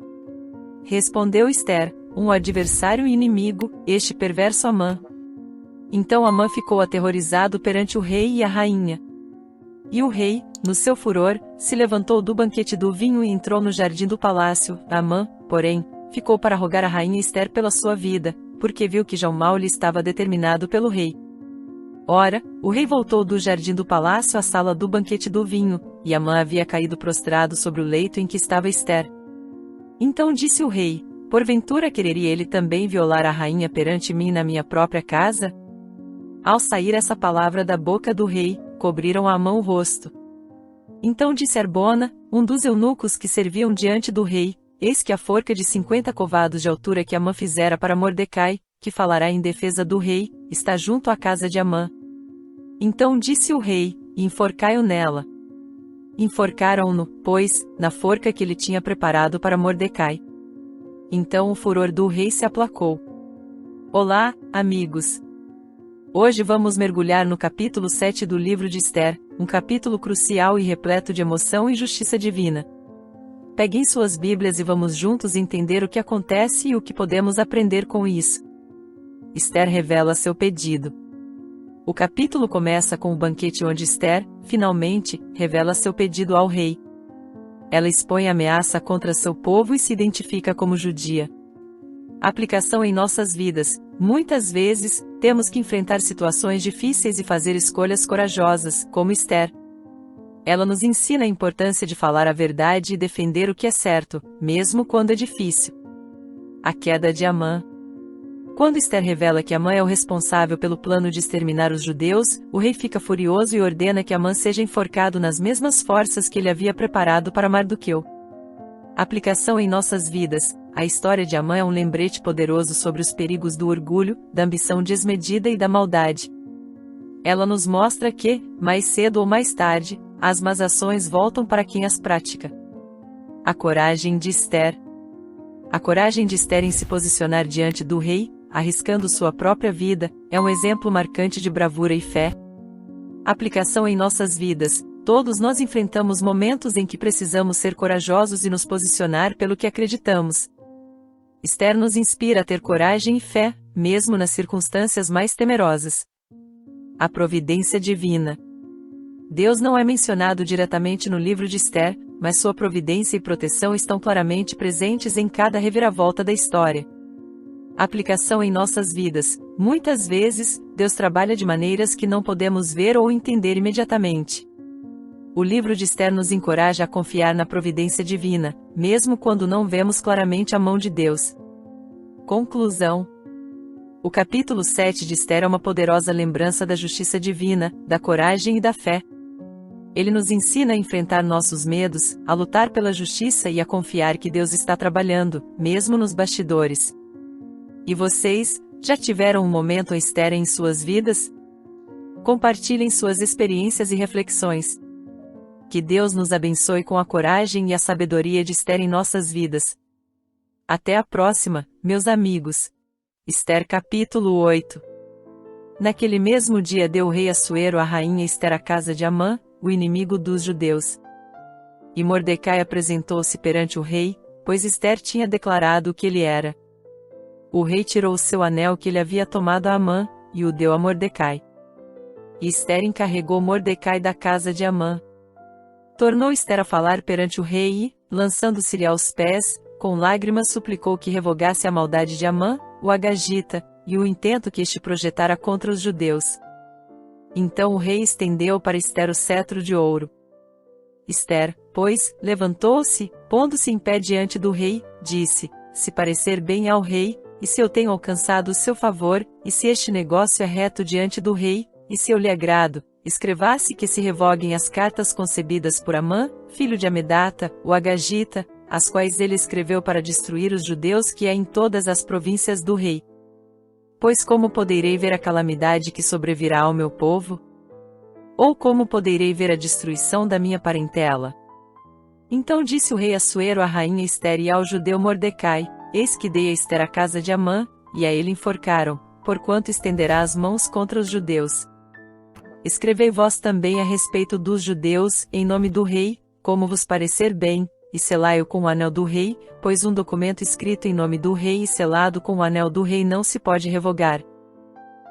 Respondeu Esther: um adversário e inimigo, este perverso Amã. Então Amã ficou aterrorizado perante o rei e a rainha. E o rei, no seu furor, se levantou do banquete do vinho e entrou no jardim do palácio. Amã, porém, ficou para rogar a rainha Esther pela sua vida, porque viu que já o mal lhe estava determinado pelo rei. Ora, o rei voltou do jardim do palácio à sala do banquete do vinho, e Amã havia caído prostrado sobre o leito em que estava Esther. Então disse o rei: porventura quereria ele também violar a rainha perante mim na minha própria casa? Ao sair essa palavra da boca do rei, cobriram a Amã o rosto. Então disse Arbona, um dos eunucos que serviam diante do rei: eis que a forca de 50 covados de altura que Amã fizera para Mordecai, que falará em defesa do rei, está junto à casa de Amã. Então disse o rei: enforcai-o nela. Enforcaram-no, pois, na forca que ele tinha preparado para Mordecai. Então o furor do rei se aplacou. Olá, amigos! Hoje vamos mergulhar no capítulo 7 do livro de Esther, um capítulo crucial e repleto de emoção e justiça divina. Peguem suas Bíblias e vamos juntos entender o que acontece e o que podemos aprender com isso. Esther revela seu pedido. O capítulo começa com o banquete onde Esther, finalmente, revela seu pedido ao rei. Ela expõe a ameaça contra seu povo e se identifica como judia. Aplicação em nossas vidas. Muitas vezes, temos que enfrentar situações difíceis e fazer escolhas corajosas, como Esther. Ela nos ensina a importância de falar a verdade e defender o que é certo, mesmo quando é difícil. A queda de Amã. Quando Esther revela que Amã é o responsável pelo plano de exterminar os judeus, o rei fica furioso e ordena que Amã seja enforcado nas mesmas forças que ele havia preparado para Mardoqueu. Aplicação em nossas vidas. A história de Amã é um lembrete poderoso sobre os perigos do orgulho, da ambição desmedida e da maldade. Ela nos mostra que, mais cedo ou mais tarde, as más ações voltam para quem as pratica. A coragem de Esther. A coragem de Esther em se posicionar diante do rei, arriscando sua própria vida, é um exemplo marcante de bravura e fé. Aplicação em nossas vidas. Todos nós enfrentamos momentos em que precisamos ser corajosos e nos posicionar pelo que acreditamos. Esther nos inspira a ter coragem e fé, mesmo nas circunstâncias mais temerosas. A providência divina. Deus não é mencionado diretamente no livro de Esther, mas sua providência e proteção estão claramente presentes em cada reviravolta da história. Aplicação em nossas vidas. Muitas vezes, Deus trabalha de maneiras que não podemos ver ou entender imediatamente. O livro de Esther nos encoraja a confiar na providência divina, mesmo quando não vemos claramente a mão de Deus. Conclusão. O capítulo 7 de Esther é uma poderosa lembrança da justiça divina, da coragem e da fé. Ele nos ensina a enfrentar nossos medos, a lutar pela justiça e a confiar que Deus está trabalhando, mesmo nos bastidores. E vocês, já tiveram um momento Esther em suas vidas? Compartilhem suas experiências e reflexões. Que Deus nos abençoe com a coragem e a sabedoria de Esther em nossas vidas. Até a próxima, meus amigos. Esther capítulo 8. Naquele mesmo dia deu o rei Assuero à rainha Esther à casa de Amã, o inimigo dos judeus. E Mordecai apresentou-se perante o rei, pois Esther tinha declarado o que ele era. O rei tirou o seu anel que ele havia tomado a Amã, e o deu a Mordecai. E Esther encarregou Mordecai da casa de Amã. Tornou Esther a falar perante o rei e, lançando-se-lhe aos pés, com lágrimas suplicou que revogasse a maldade de Amã, o agagita, e o intento que este projetara contra os judeus. Então o rei estendeu para Esther o cetro de ouro. Esther, pois, levantou-se, pondo-se em pé diante do rei, disse: Se parecer bem ao rei, e se eu tenho alcançado o seu favor, e se este negócio é reto diante do rei, e se eu lhe agrado, escreva-se que se revoguem as cartas concebidas por Amã, filho de Amedata, o agagita, as quais ele escreveu para destruir os judeus que há em todas as províncias do rei. Pois como poderei ver a calamidade que sobrevirá ao meu povo? Ou como poderei ver a destruição da minha parentela? Então disse o rei Assuero à rainha Esther e ao judeu Mordecai: Eis que dei a Esther a casa de Amã, e a ele enforcaram, porquanto estenderá as mãos contra os judeus. Escrevei vós também a respeito dos judeus, em nome do rei, como vos parecer bem, e selai-o com o anel do rei, pois um documento escrito em nome do rei e selado com o anel do rei não se pode revogar.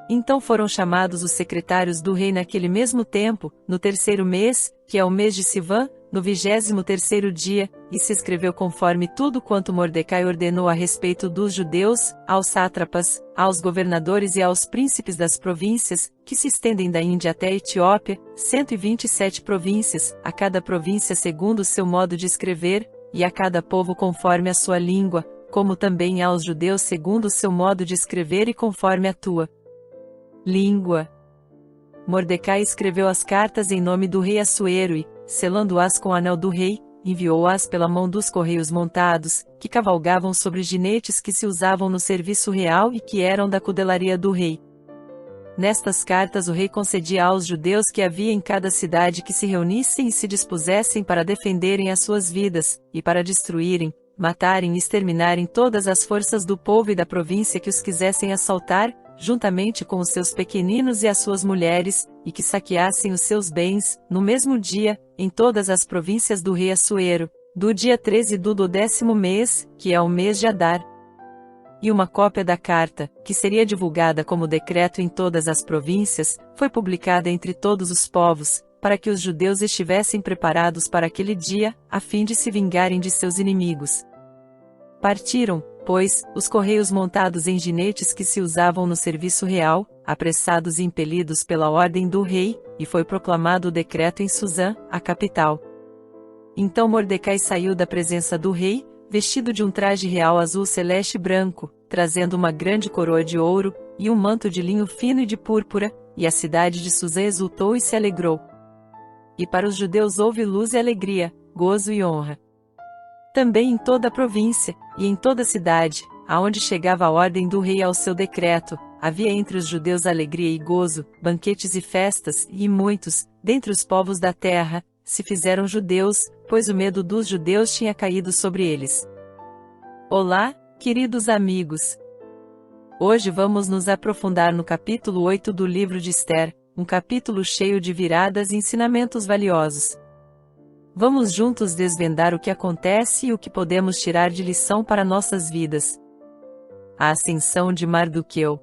Então foram chamados os secretários do rei naquele mesmo tempo, no 3º mês, que é o mês de Sivã, no 23º dia, e se escreveu conforme tudo quanto Mordecai ordenou a respeito dos judeus, aos sátrapas, aos governadores e aos príncipes das províncias, que se estendem da Índia até a Etiópia, 127 províncias, a cada província segundo o seu modo de escrever, e a cada povo conforme a sua língua, como também aos judeus segundo o seu modo de escrever e conforme a tua língua. Mordecai escreveu as cartas em nome do rei Assuero e, selando-as com o anel do rei, enviou-as pela mão dos correios montados, que cavalgavam sobre ginetes que se usavam no serviço real e que eram da cudelaria do rei. Nestas cartas o rei concedia aos judeus que havia em cada cidade que se reunissem e se dispusessem para defenderem as suas vidas, e para destruírem, matarem e exterminarem todas as forças do povo e da província que os quisessem assaltar, juntamente com os seus pequeninos e as suas mulheres, e que saqueassem os seus bens, no mesmo dia, em todas as províncias do rei Assuero, do dia 13 do 10º mês, que é o mês de Adar. E uma cópia da carta, que seria divulgada como decreto em todas as províncias, foi publicada entre todos os povos, para que os judeus estivessem preparados para aquele dia, a fim de se vingarem de seus inimigos. Partiram, pois, os correios montados em ginetes que se usavam no serviço real, apressados e impelidos pela ordem do rei, e foi proclamado o decreto em Suzã, a capital. Então Mordecai saiu da presença do rei, vestido de um traje real azul celeste e branco, trazendo uma grande coroa de ouro, e um manto de linho fino e de púrpura, e a cidade de Susã exultou e se alegrou. E para os judeus houve luz e alegria, gozo e honra. Também em toda a província, e em toda a cidade, aonde chegava a ordem do rei ao seu decreto, havia entre os judeus alegria e gozo, banquetes e festas, e muitos, dentre os povos da terra, se fizeram judeus, pois o medo dos judeus tinha caído sobre eles. Olá, queridos amigos! Hoje vamos nos aprofundar no capítulo 8 do livro de Ester, um capítulo cheio de viradas e ensinamentos valiosos. Vamos juntos desvendar o que acontece e o que podemos tirar de lição para nossas vidas. A ascensão de Mardoqueu.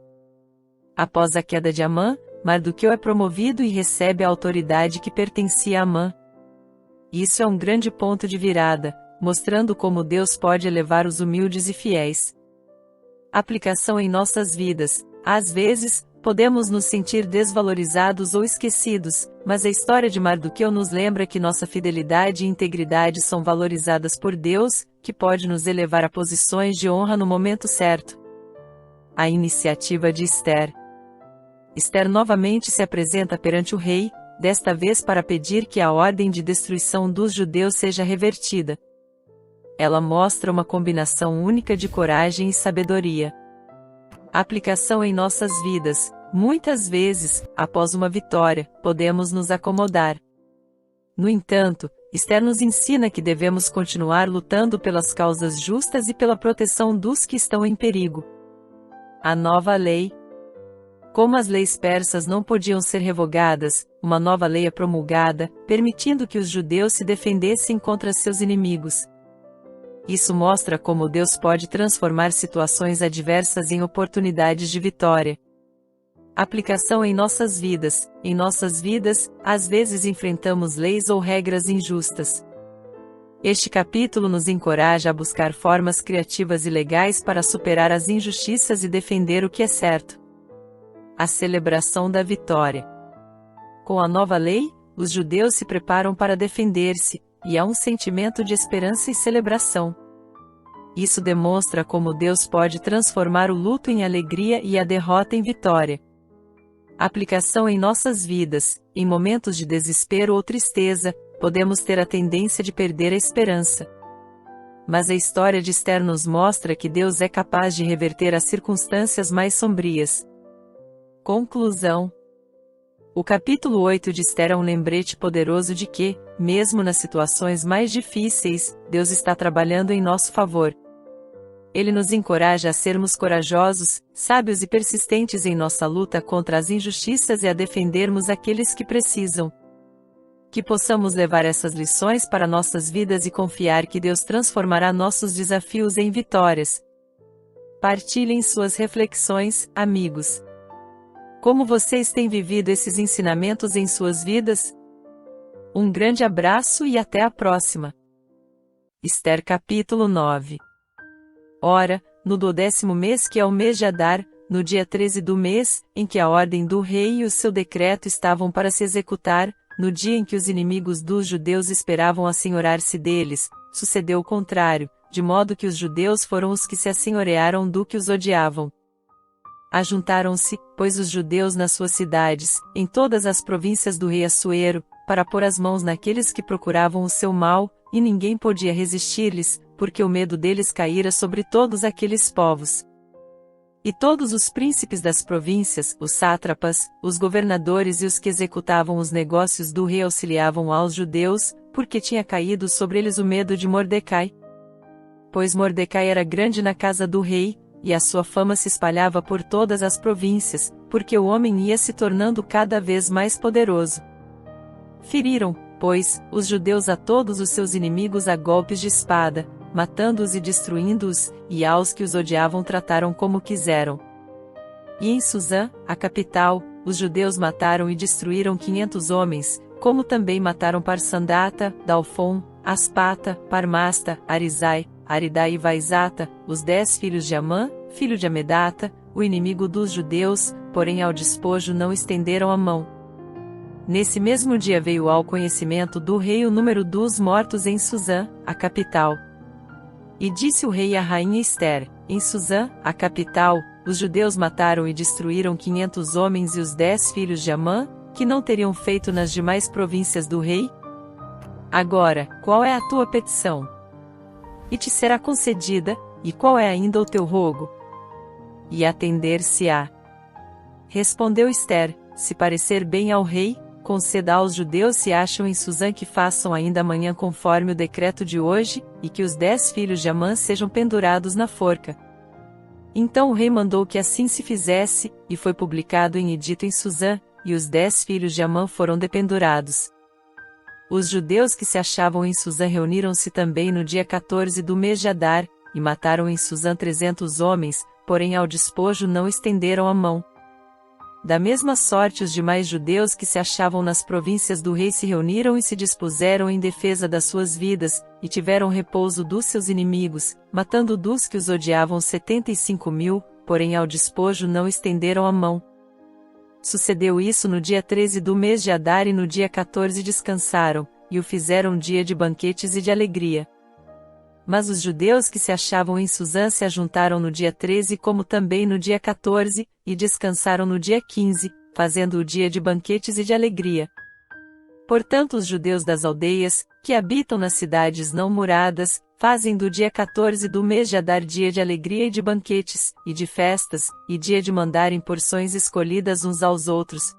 Após a queda de Amã, Mardoqueu é promovido e recebe a autoridade que pertencia a Amã. Isso é um grande ponto de virada, mostrando como Deus pode elevar os humildes e fiéis. Aplicação em nossas vidas. Às vezes, podemos nos sentir desvalorizados ou esquecidos, mas a história de Mardoqueu nos lembra que nossa fidelidade e integridade são valorizadas por Deus, que pode nos elevar a posições de honra no momento certo. A iniciativa de Ester. Ester novamente se apresenta perante o rei, desta vez para pedir que a ordem de destruição dos judeus seja revertida. Ela mostra uma combinação única de coragem e sabedoria. Aplicação em nossas vidas. Muitas vezes, após uma vitória, podemos nos acomodar. No entanto, Ester nos ensina que devemos continuar lutando pelas causas justas e pela proteção dos que estão em perigo. A nova lei. Como as leis persas não podiam ser revogadas, uma nova lei é promulgada, permitindo que os judeus se defendessem contra seus inimigos. Isso mostra como Deus pode transformar situações adversas em oportunidades de vitória. Aplicação em nossas vidas. Em nossas vidas, às vezes enfrentamos leis ou regras injustas. Este capítulo nos encoraja a buscar formas criativas e legais para superar as injustiças e defender o que é certo. A celebração da vitória. Com a nova lei, os judeus se preparam para defender-se, e há um sentimento de esperança e celebração. Isso demonstra como Deus pode transformar o luto em alegria e a derrota em vitória. Aplicação em nossas vidas. Em momentos de desespero ou tristeza, podemos ter a tendência de perder a esperança. Mas a história de Ester nos mostra que Deus é capaz de reverter as circunstâncias mais sombrias. Conclusão. O capítulo 8 de Ester é um lembrete poderoso de que, mesmo nas situações mais difíceis, Deus está trabalhando em nosso favor. Ele nos encoraja a sermos corajosos, sábios e persistentes em nossa luta contra as injustiças e a defendermos aqueles que precisam. Que possamos levar essas lições para nossas vidas e confiar que Deus transformará nossos desafios em vitórias. Partilhem suas reflexões, amigos. Como vocês têm vivido esses ensinamentos em suas vidas? Um grande abraço e até a próxima. Ester capítulo 9. Ora, no 12º mês, que é o mês de Adar, no dia 13 do mês, em que a ordem do rei e o seu decreto estavam para se executar, no dia em que os inimigos dos judeus esperavam assenhorar-se deles, sucedeu o contrário, de modo que os judeus foram os que se assenhorearam do que os odiavam. Ajuntaram-se, pois, os judeus nas suas cidades, em todas as províncias do rei Assuero, para pôr as mãos naqueles que procuravam o seu mal, e ninguém podia resistir-lhes, porque o medo deles caíra sobre todos aqueles povos. E todos os príncipes das províncias, os sátrapas, os governadores e os que executavam os negócios do rei auxiliavam aos judeus, porque tinha caído sobre eles o medo de Mordecai. Pois Mordecai era grande na casa do rei, e a sua fama se espalhava por todas as províncias, porque o homem ia se tornando cada vez mais poderoso. Feriram, pois, os judeus a todos os seus inimigos a golpes de espada, matando-os e destruindo-os, e aos que os odiavam trataram como quiseram. E em Susã, a capital, os judeus mataram e destruíram 500 homens, como também mataram Parsandata, Dalfon, Aspata, Parmasta, Arizai, Aridai e Vaizata, os 10 filhos de Amã, filho de Amedata, o inimigo dos judeus, porém ao despojo não estenderam a mão. Nesse mesmo dia veio ao conhecimento do rei o número dos mortos em Susã, a capital. E disse o rei à rainha Ester: Em Suzã, a capital, os judeus mataram e destruíram 500 homens e os 10 filhos de Amã, que não teriam feito nas demais províncias do rei? Agora, qual é a tua petição? E te será concedida, e qual é ainda o teu rogo? E atender-se-á. Respondeu Ester: se parecer bem ao rei, conceda aos judeus se acham em Suzã que façam ainda amanhã conforme o decreto de hoje, e que os 10 filhos de Amã sejam pendurados na forca. Então o rei mandou que assim se fizesse, e foi publicado em edito em Suzã, e os 10 filhos de Amã foram dependurados. Os judeus que se achavam em Suzã reuniram-se também no dia 14 do mês de Adar, e mataram em Suzã 300 homens, porém ao despojo não estenderam a mão. Da mesma sorte os demais judeus que se achavam nas províncias do rei se reuniram e se dispuseram em defesa das suas vidas, e tiveram repouso dos seus inimigos, matando dos que os odiavam 75.000, porém ao despojo não estenderam a mão. Sucedeu isso no dia 13 do mês de Adar e no dia 14 descansaram, e o fizeram dia de banquetes e de alegria. Mas os judeus que se achavam em Suzã se ajuntaram no dia 13 como também no dia 14, e descansaram no dia 15, fazendo o dia de banquetes e de alegria. Portanto os judeus das aldeias, que habitam nas cidades não muradas, fazem do dia 14 do mês de Adar dia de alegria e de banquetes, e de festas, e dia de mandarem porções escolhidas uns aos outros.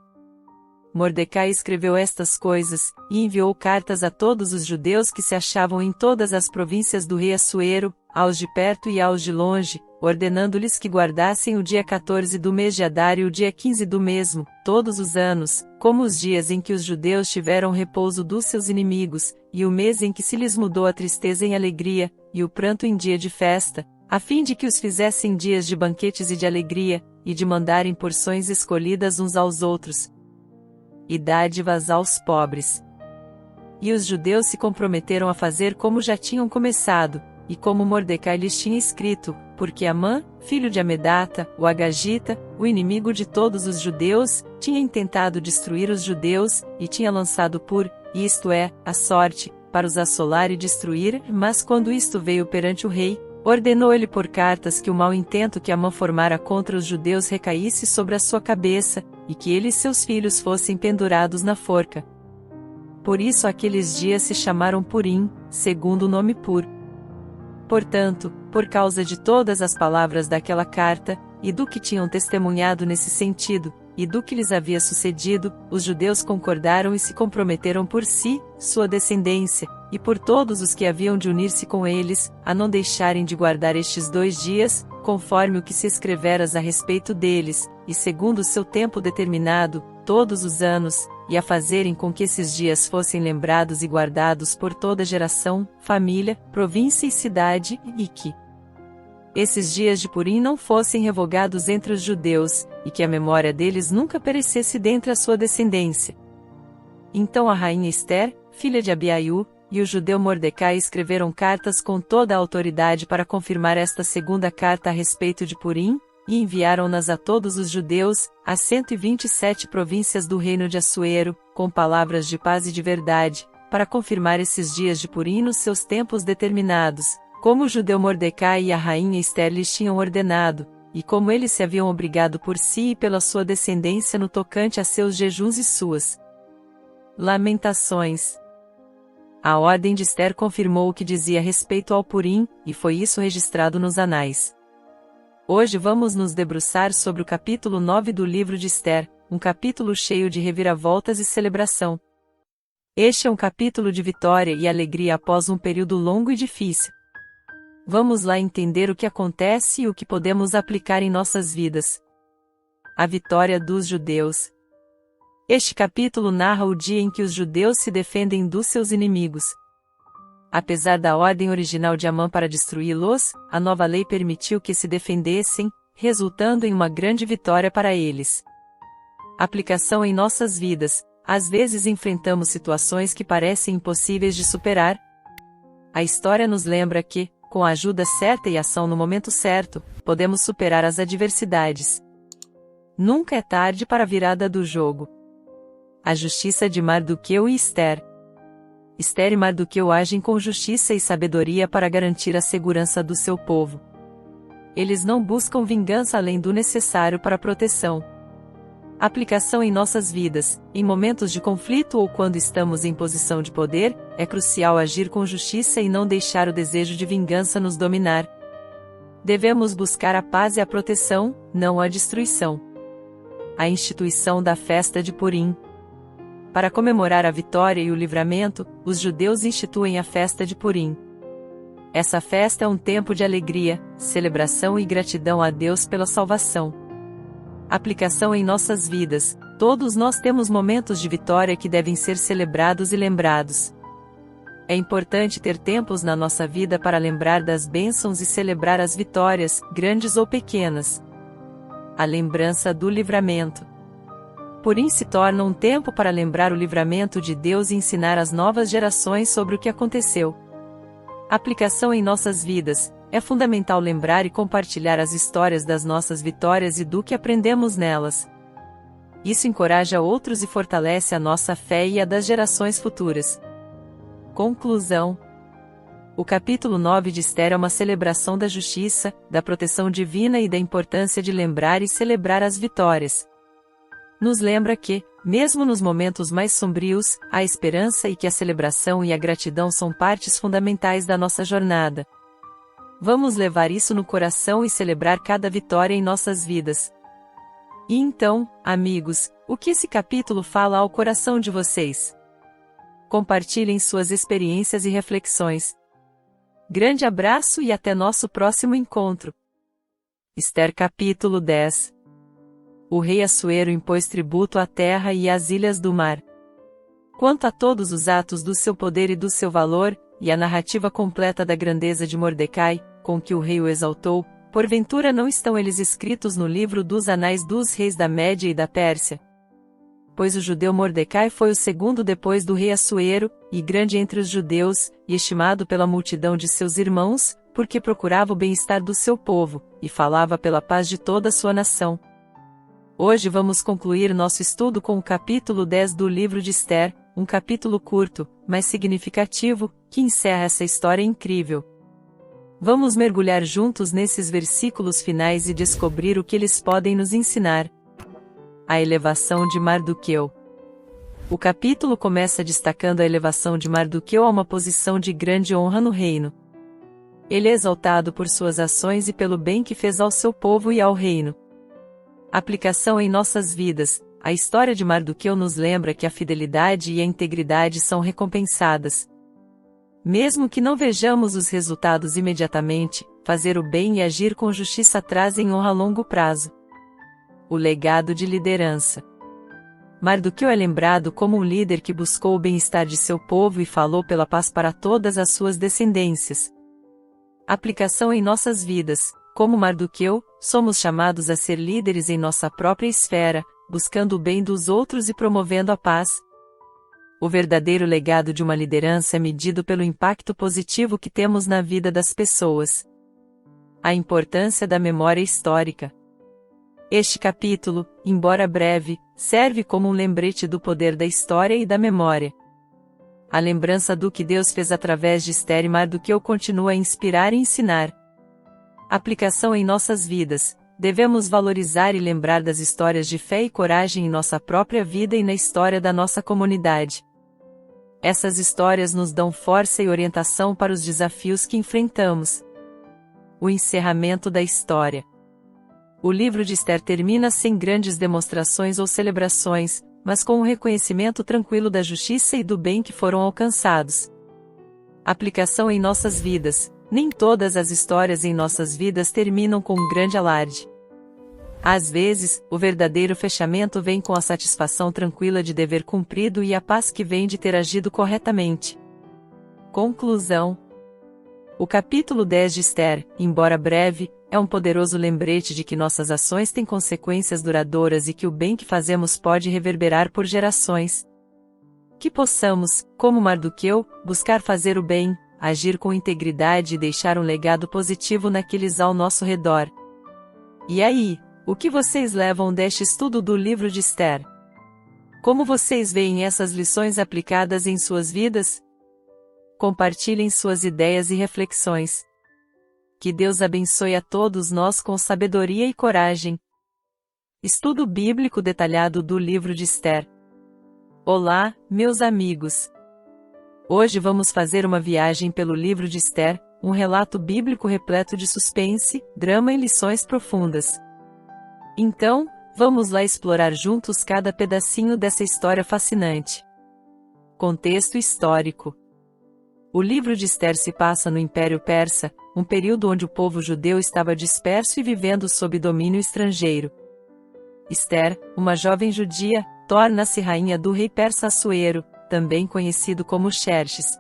Mordecai escreveu estas coisas, e enviou cartas a todos os judeus que se achavam em todas as províncias do rei Assuero, aos de perto e aos de longe, ordenando-lhes que guardassem o dia 14 do mês de Adar e o dia 15 do mesmo, todos os anos, como os dias em que os judeus tiveram repouso dos seus inimigos, e o mês em que se lhes mudou a tristeza em alegria, e o pranto em dia de festa, a fim de que os fizessem dias de banquetes e de alegria, e de mandarem porções escolhidas uns aos outros, e dádivas aos pobres. E os judeus se comprometeram a fazer como já tinham começado, e como Mordecai lhes tinha escrito, porque Amã, filho de Amedata, o Agagita, o inimigo de todos os judeus, tinha intentado destruir os judeus, e tinha lançado isto é, a sorte, para os assolar e destruir, mas quando isto veio perante o rei, ordenou ele por cartas que o mau intento que Amã formara contra os judeus recaísse sobre a sua cabeça, e que ele e seus filhos fossem pendurados na forca. Por isso aqueles dias se chamaram Purim, segundo o nome Pur. Portanto, por causa de todas as palavras daquela carta, e do que tinham testemunhado nesse sentido, e do que lhes havia sucedido, os judeus concordaram e se comprometeram por si, sua descendência, e por todos os que haviam de unir-se com eles, a não deixarem de guardar estes 2 dias, conforme o que se escreveras a respeito deles, e segundo o seu tempo determinado, todos os anos, e a fazerem com que esses dias fossem lembrados e guardados por toda geração, família, província e cidade, e que esses dias de Purim não fossem revogados entre os judeus, e que a memória deles nunca perecesse dentre a sua descendência. Então a rainha Ester, filha de Abiaiú, e o judeu Mordecai escreveram cartas com toda a autoridade para confirmar esta segunda carta a respeito de Purim, e enviaram-nas a todos os judeus, às 127 províncias do reino de Assuero, com palavras de paz e de verdade, para confirmar esses dias de Purim nos seus tempos determinados, como o judeu Mordecai e a rainha Ester lhes tinham ordenado, e como eles se haviam obrigado por si e pela sua descendência no tocante a seus jejuns e suas lamentações. A ordem de Ester confirmou o que dizia a respeito ao Purim, e foi isso registrado nos anais. Hoje vamos nos debruçar sobre o capítulo 9 do livro de Ester, um capítulo cheio de reviravoltas e celebração. Este é um capítulo de vitória e alegria após um período longo e difícil. Vamos lá entender o que acontece e o que podemos aplicar em nossas vidas. A vitória dos judeus. Este capítulo narra o dia em que os judeus se defendem dos seus inimigos. Apesar da ordem original de Amã para destruí-los, a nova lei permitiu que se defendessem, resultando em uma grande vitória para eles. Aplicação em nossas vidas. Às vezes enfrentamos situações que parecem impossíveis de superar. A história nos lembra que, com a ajuda certa e ação no momento certo, podemos superar as adversidades. Nunca é tarde para a virada do jogo. A justiça de Mardoqueu e Ester. Ester e Mardoqueu agem com justiça e sabedoria para garantir a segurança do seu povo. Eles não buscam vingança além do necessário para a proteção. Aplicação em nossas vidas. Em momentos de conflito ou quando estamos em posição de poder, é crucial agir com justiça e não deixar o desejo de vingança nos dominar. Devemos buscar a paz e a proteção, não a destruição. A instituição da festa de Purim. Para comemorar a vitória e o livramento, os judeus instituem a festa de Purim. Essa festa é um tempo de alegria, celebração e gratidão a Deus pela salvação. Aplicação em nossas vidas. Todos nós temos momentos de vitória que devem ser celebrados e lembrados. É importante ter tempos na nossa vida para lembrar das bênçãos e celebrar as vitórias, grandes ou pequenas. A lembrança do livramento. Purim se torna um tempo para lembrar o livramento de Deus e ensinar às novas gerações sobre o que aconteceu. Aplicação em nossas vidas. É fundamental lembrar e compartilhar as histórias das nossas vitórias e do que aprendemos nelas. Isso encoraja outros e fortalece a nossa fé e a das gerações futuras. Conclusão. O capítulo 9 de Esther é uma celebração da justiça, da proteção divina e da importância de lembrar e celebrar as vitórias. Nos lembra que, mesmo nos momentos mais sombrios, há esperança e que a celebração e a gratidão são partes fundamentais da nossa jornada. Vamos levar isso no coração e celebrar cada vitória em nossas vidas. E então, amigos, o que esse capítulo fala ao coração de vocês? Compartilhem suas experiências e reflexões. Grande abraço e até nosso próximo encontro. Esther capítulo 10. O rei Assuero impôs tributo à terra e às ilhas do mar. Quanto a todos os atos do seu poder e do seu valor, e a narrativa completa da grandeza de Mordecai, com que o rei o exaltou, porventura não estão eles escritos no livro dos anais dos reis da Média e da Pérsia? Pois o judeu Mordecai foi o segundo depois do rei Assuero, e grande entre os judeus, e estimado pela multidão de seus irmãos, porque procurava o bem-estar do seu povo, e falava pela paz de toda a sua nação. Hoje vamos concluir nosso estudo com o capítulo 10 do livro de Esther, um capítulo curto, mas significativo, que encerra essa história incrível. Vamos mergulhar juntos nesses versículos finais e descobrir o que eles podem nos ensinar. A elevação de Mardoqueu. O capítulo começa destacando a elevação de Mardoqueu a uma posição de grande honra no reino. Ele é exaltado por suas ações e pelo bem que fez ao seu povo e ao reino. Aplicação em nossas vidas. A história de Mardoqueu nos lembra que a fidelidade e a integridade são recompensadas. Mesmo que não vejamos os resultados imediatamente, fazer o bem e agir com justiça trazem honra a longo prazo. O legado de liderança. Mardoqueu é lembrado como um líder que buscou o bem-estar de seu povo e falou pela paz para todas as suas descendências. Aplicação em nossas vidas. Como Mardoqueu, somos chamados a ser líderes em nossa própria esfera, buscando o bem dos outros e promovendo a paz. O verdadeiro legado de uma liderança é medido pelo impacto positivo que temos na vida das pessoas. A importância da memória histórica. Este capítulo, embora breve, serve como um lembrete do poder da história e da memória. A lembrança do que Deus fez através de Esther e Mardoqueu continua a inspirar e ensinar. Aplicação em nossas vidas. Devemos valorizar e lembrar das histórias de fé e coragem em nossa própria vida e na história da nossa comunidade. Essas histórias nos dão força e orientação para os desafios que enfrentamos. O encerramento da história. O livro de Esther termina sem grandes demonstrações ou celebrações, mas com um reconhecimento tranquilo da justiça e do bem que foram alcançados. Aplicação em nossas vidas. Nem todas as histórias em nossas vidas terminam com um grande alarde. Às vezes, o verdadeiro fechamento vem com a satisfação tranquila de dever cumprido e a paz que vem de ter agido corretamente. Conclusão. O capítulo 10 de Esther, embora breve, é um poderoso lembrete de que nossas ações têm consequências duradouras e que o bem que fazemos pode reverberar por gerações. Que possamos, como Mardoqueu, buscar fazer o bem, agir com integridade e deixar um legado positivo naqueles ao nosso redor. E aí, o que vocês levam deste estudo do livro de Esther? Como vocês veem essas lições aplicadas em suas vidas? Compartilhem suas ideias e reflexões. Que Deus abençoe a todos nós com sabedoria e coragem. Estudo bíblico detalhado do livro de Esther. Olá, meus amigos! Hoje vamos fazer uma viagem pelo livro de Esther, um relato bíblico repleto de suspense, drama e lições profundas. Então, vamos lá explorar juntos cada pedacinho dessa história fascinante. Contexto histórico. O livro de Esther se passa no Império Persa, um período onde o povo judeu estava disperso e vivendo sob domínio estrangeiro. Esther, uma jovem judia, torna-se rainha do rei persa Assuero, também conhecido como Xerxes.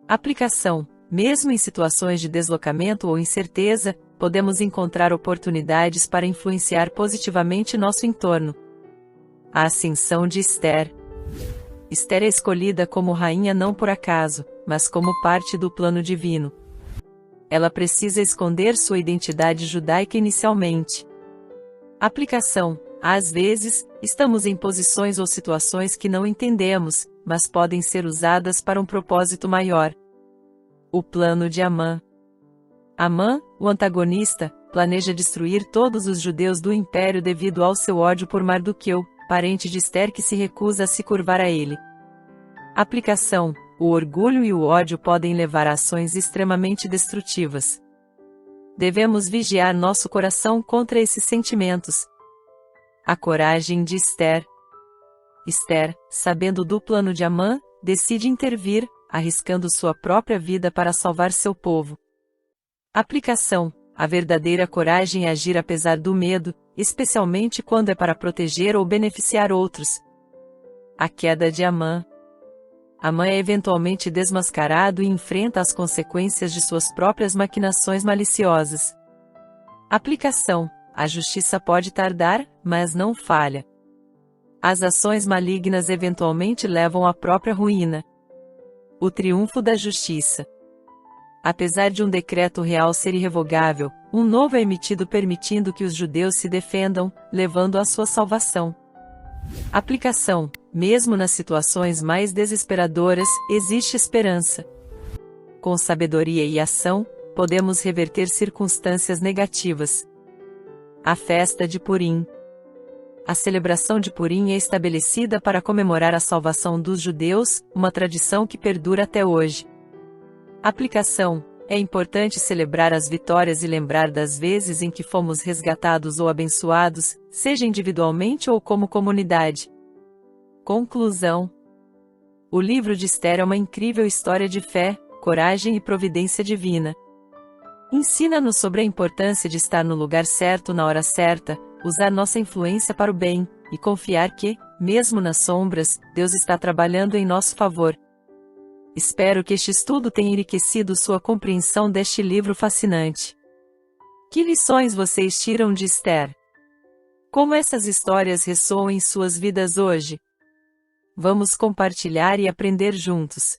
Aplicação: mesmo em situações de deslocamento ou incerteza, podemos encontrar oportunidades para influenciar positivamente nosso entorno. A ascensão de Esther. Esther é escolhida como rainha não por acaso, mas como parte do plano divino. Ela precisa esconder sua identidade judaica inicialmente. Aplicação: às vezes, estamos em posições ou situações que não entendemos, mas podem ser usadas para um propósito maior. O plano de Amã. Amã, o antagonista, planeja destruir todos os judeus do império devido ao seu ódio por Mardoqueu, parente de Esther que se recusa a se curvar a ele. Aplicação: o orgulho e o ódio podem levar a ações extremamente destrutivas. Devemos vigiar nosso coração contra esses sentimentos. A coragem de Esther. Esther, sabendo do plano de Amã, decide intervir, arriscando sua própria vida para salvar seu povo. Aplicação: a verdadeira coragem é agir apesar do medo, especialmente quando é para proteger ou beneficiar outros. A queda de Amã. Amã é eventualmente desmascarado e enfrenta as consequências de suas próprias maquinações maliciosas. Aplicação: a justiça pode tardar, mas não falha. As ações malignas eventualmente levam à própria ruína. O triunfo da justiça. Apesar de um decreto real ser irrevogável, um novo é emitido permitindo que os judeus se defendam, levando à sua salvação. Aplicação: mesmo nas situações mais desesperadoras, existe esperança. Com sabedoria e ação, podemos reverter circunstâncias negativas. A festa de Purim. A celebração de Purim é estabelecida para comemorar a salvação dos judeus, uma tradição que perdura até hoje. Aplicação: é importante celebrar as vitórias e lembrar das vezes em que fomos resgatados ou abençoados, seja individualmente ou como comunidade. Conclusão: o livro de Esther é uma incrível história de fé, coragem e providência divina. Ensina-nos sobre a importância de estar no lugar certo na hora certa, usar nossa influência para o bem, e confiar que, mesmo nas sombras, Deus está trabalhando em nosso favor. Espero que este estudo tenha enriquecido sua compreensão deste livro fascinante. Que lições vocês tiram de Esther? Como essas histórias ressoam em suas vidas hoje? Vamos compartilhar e aprender juntos.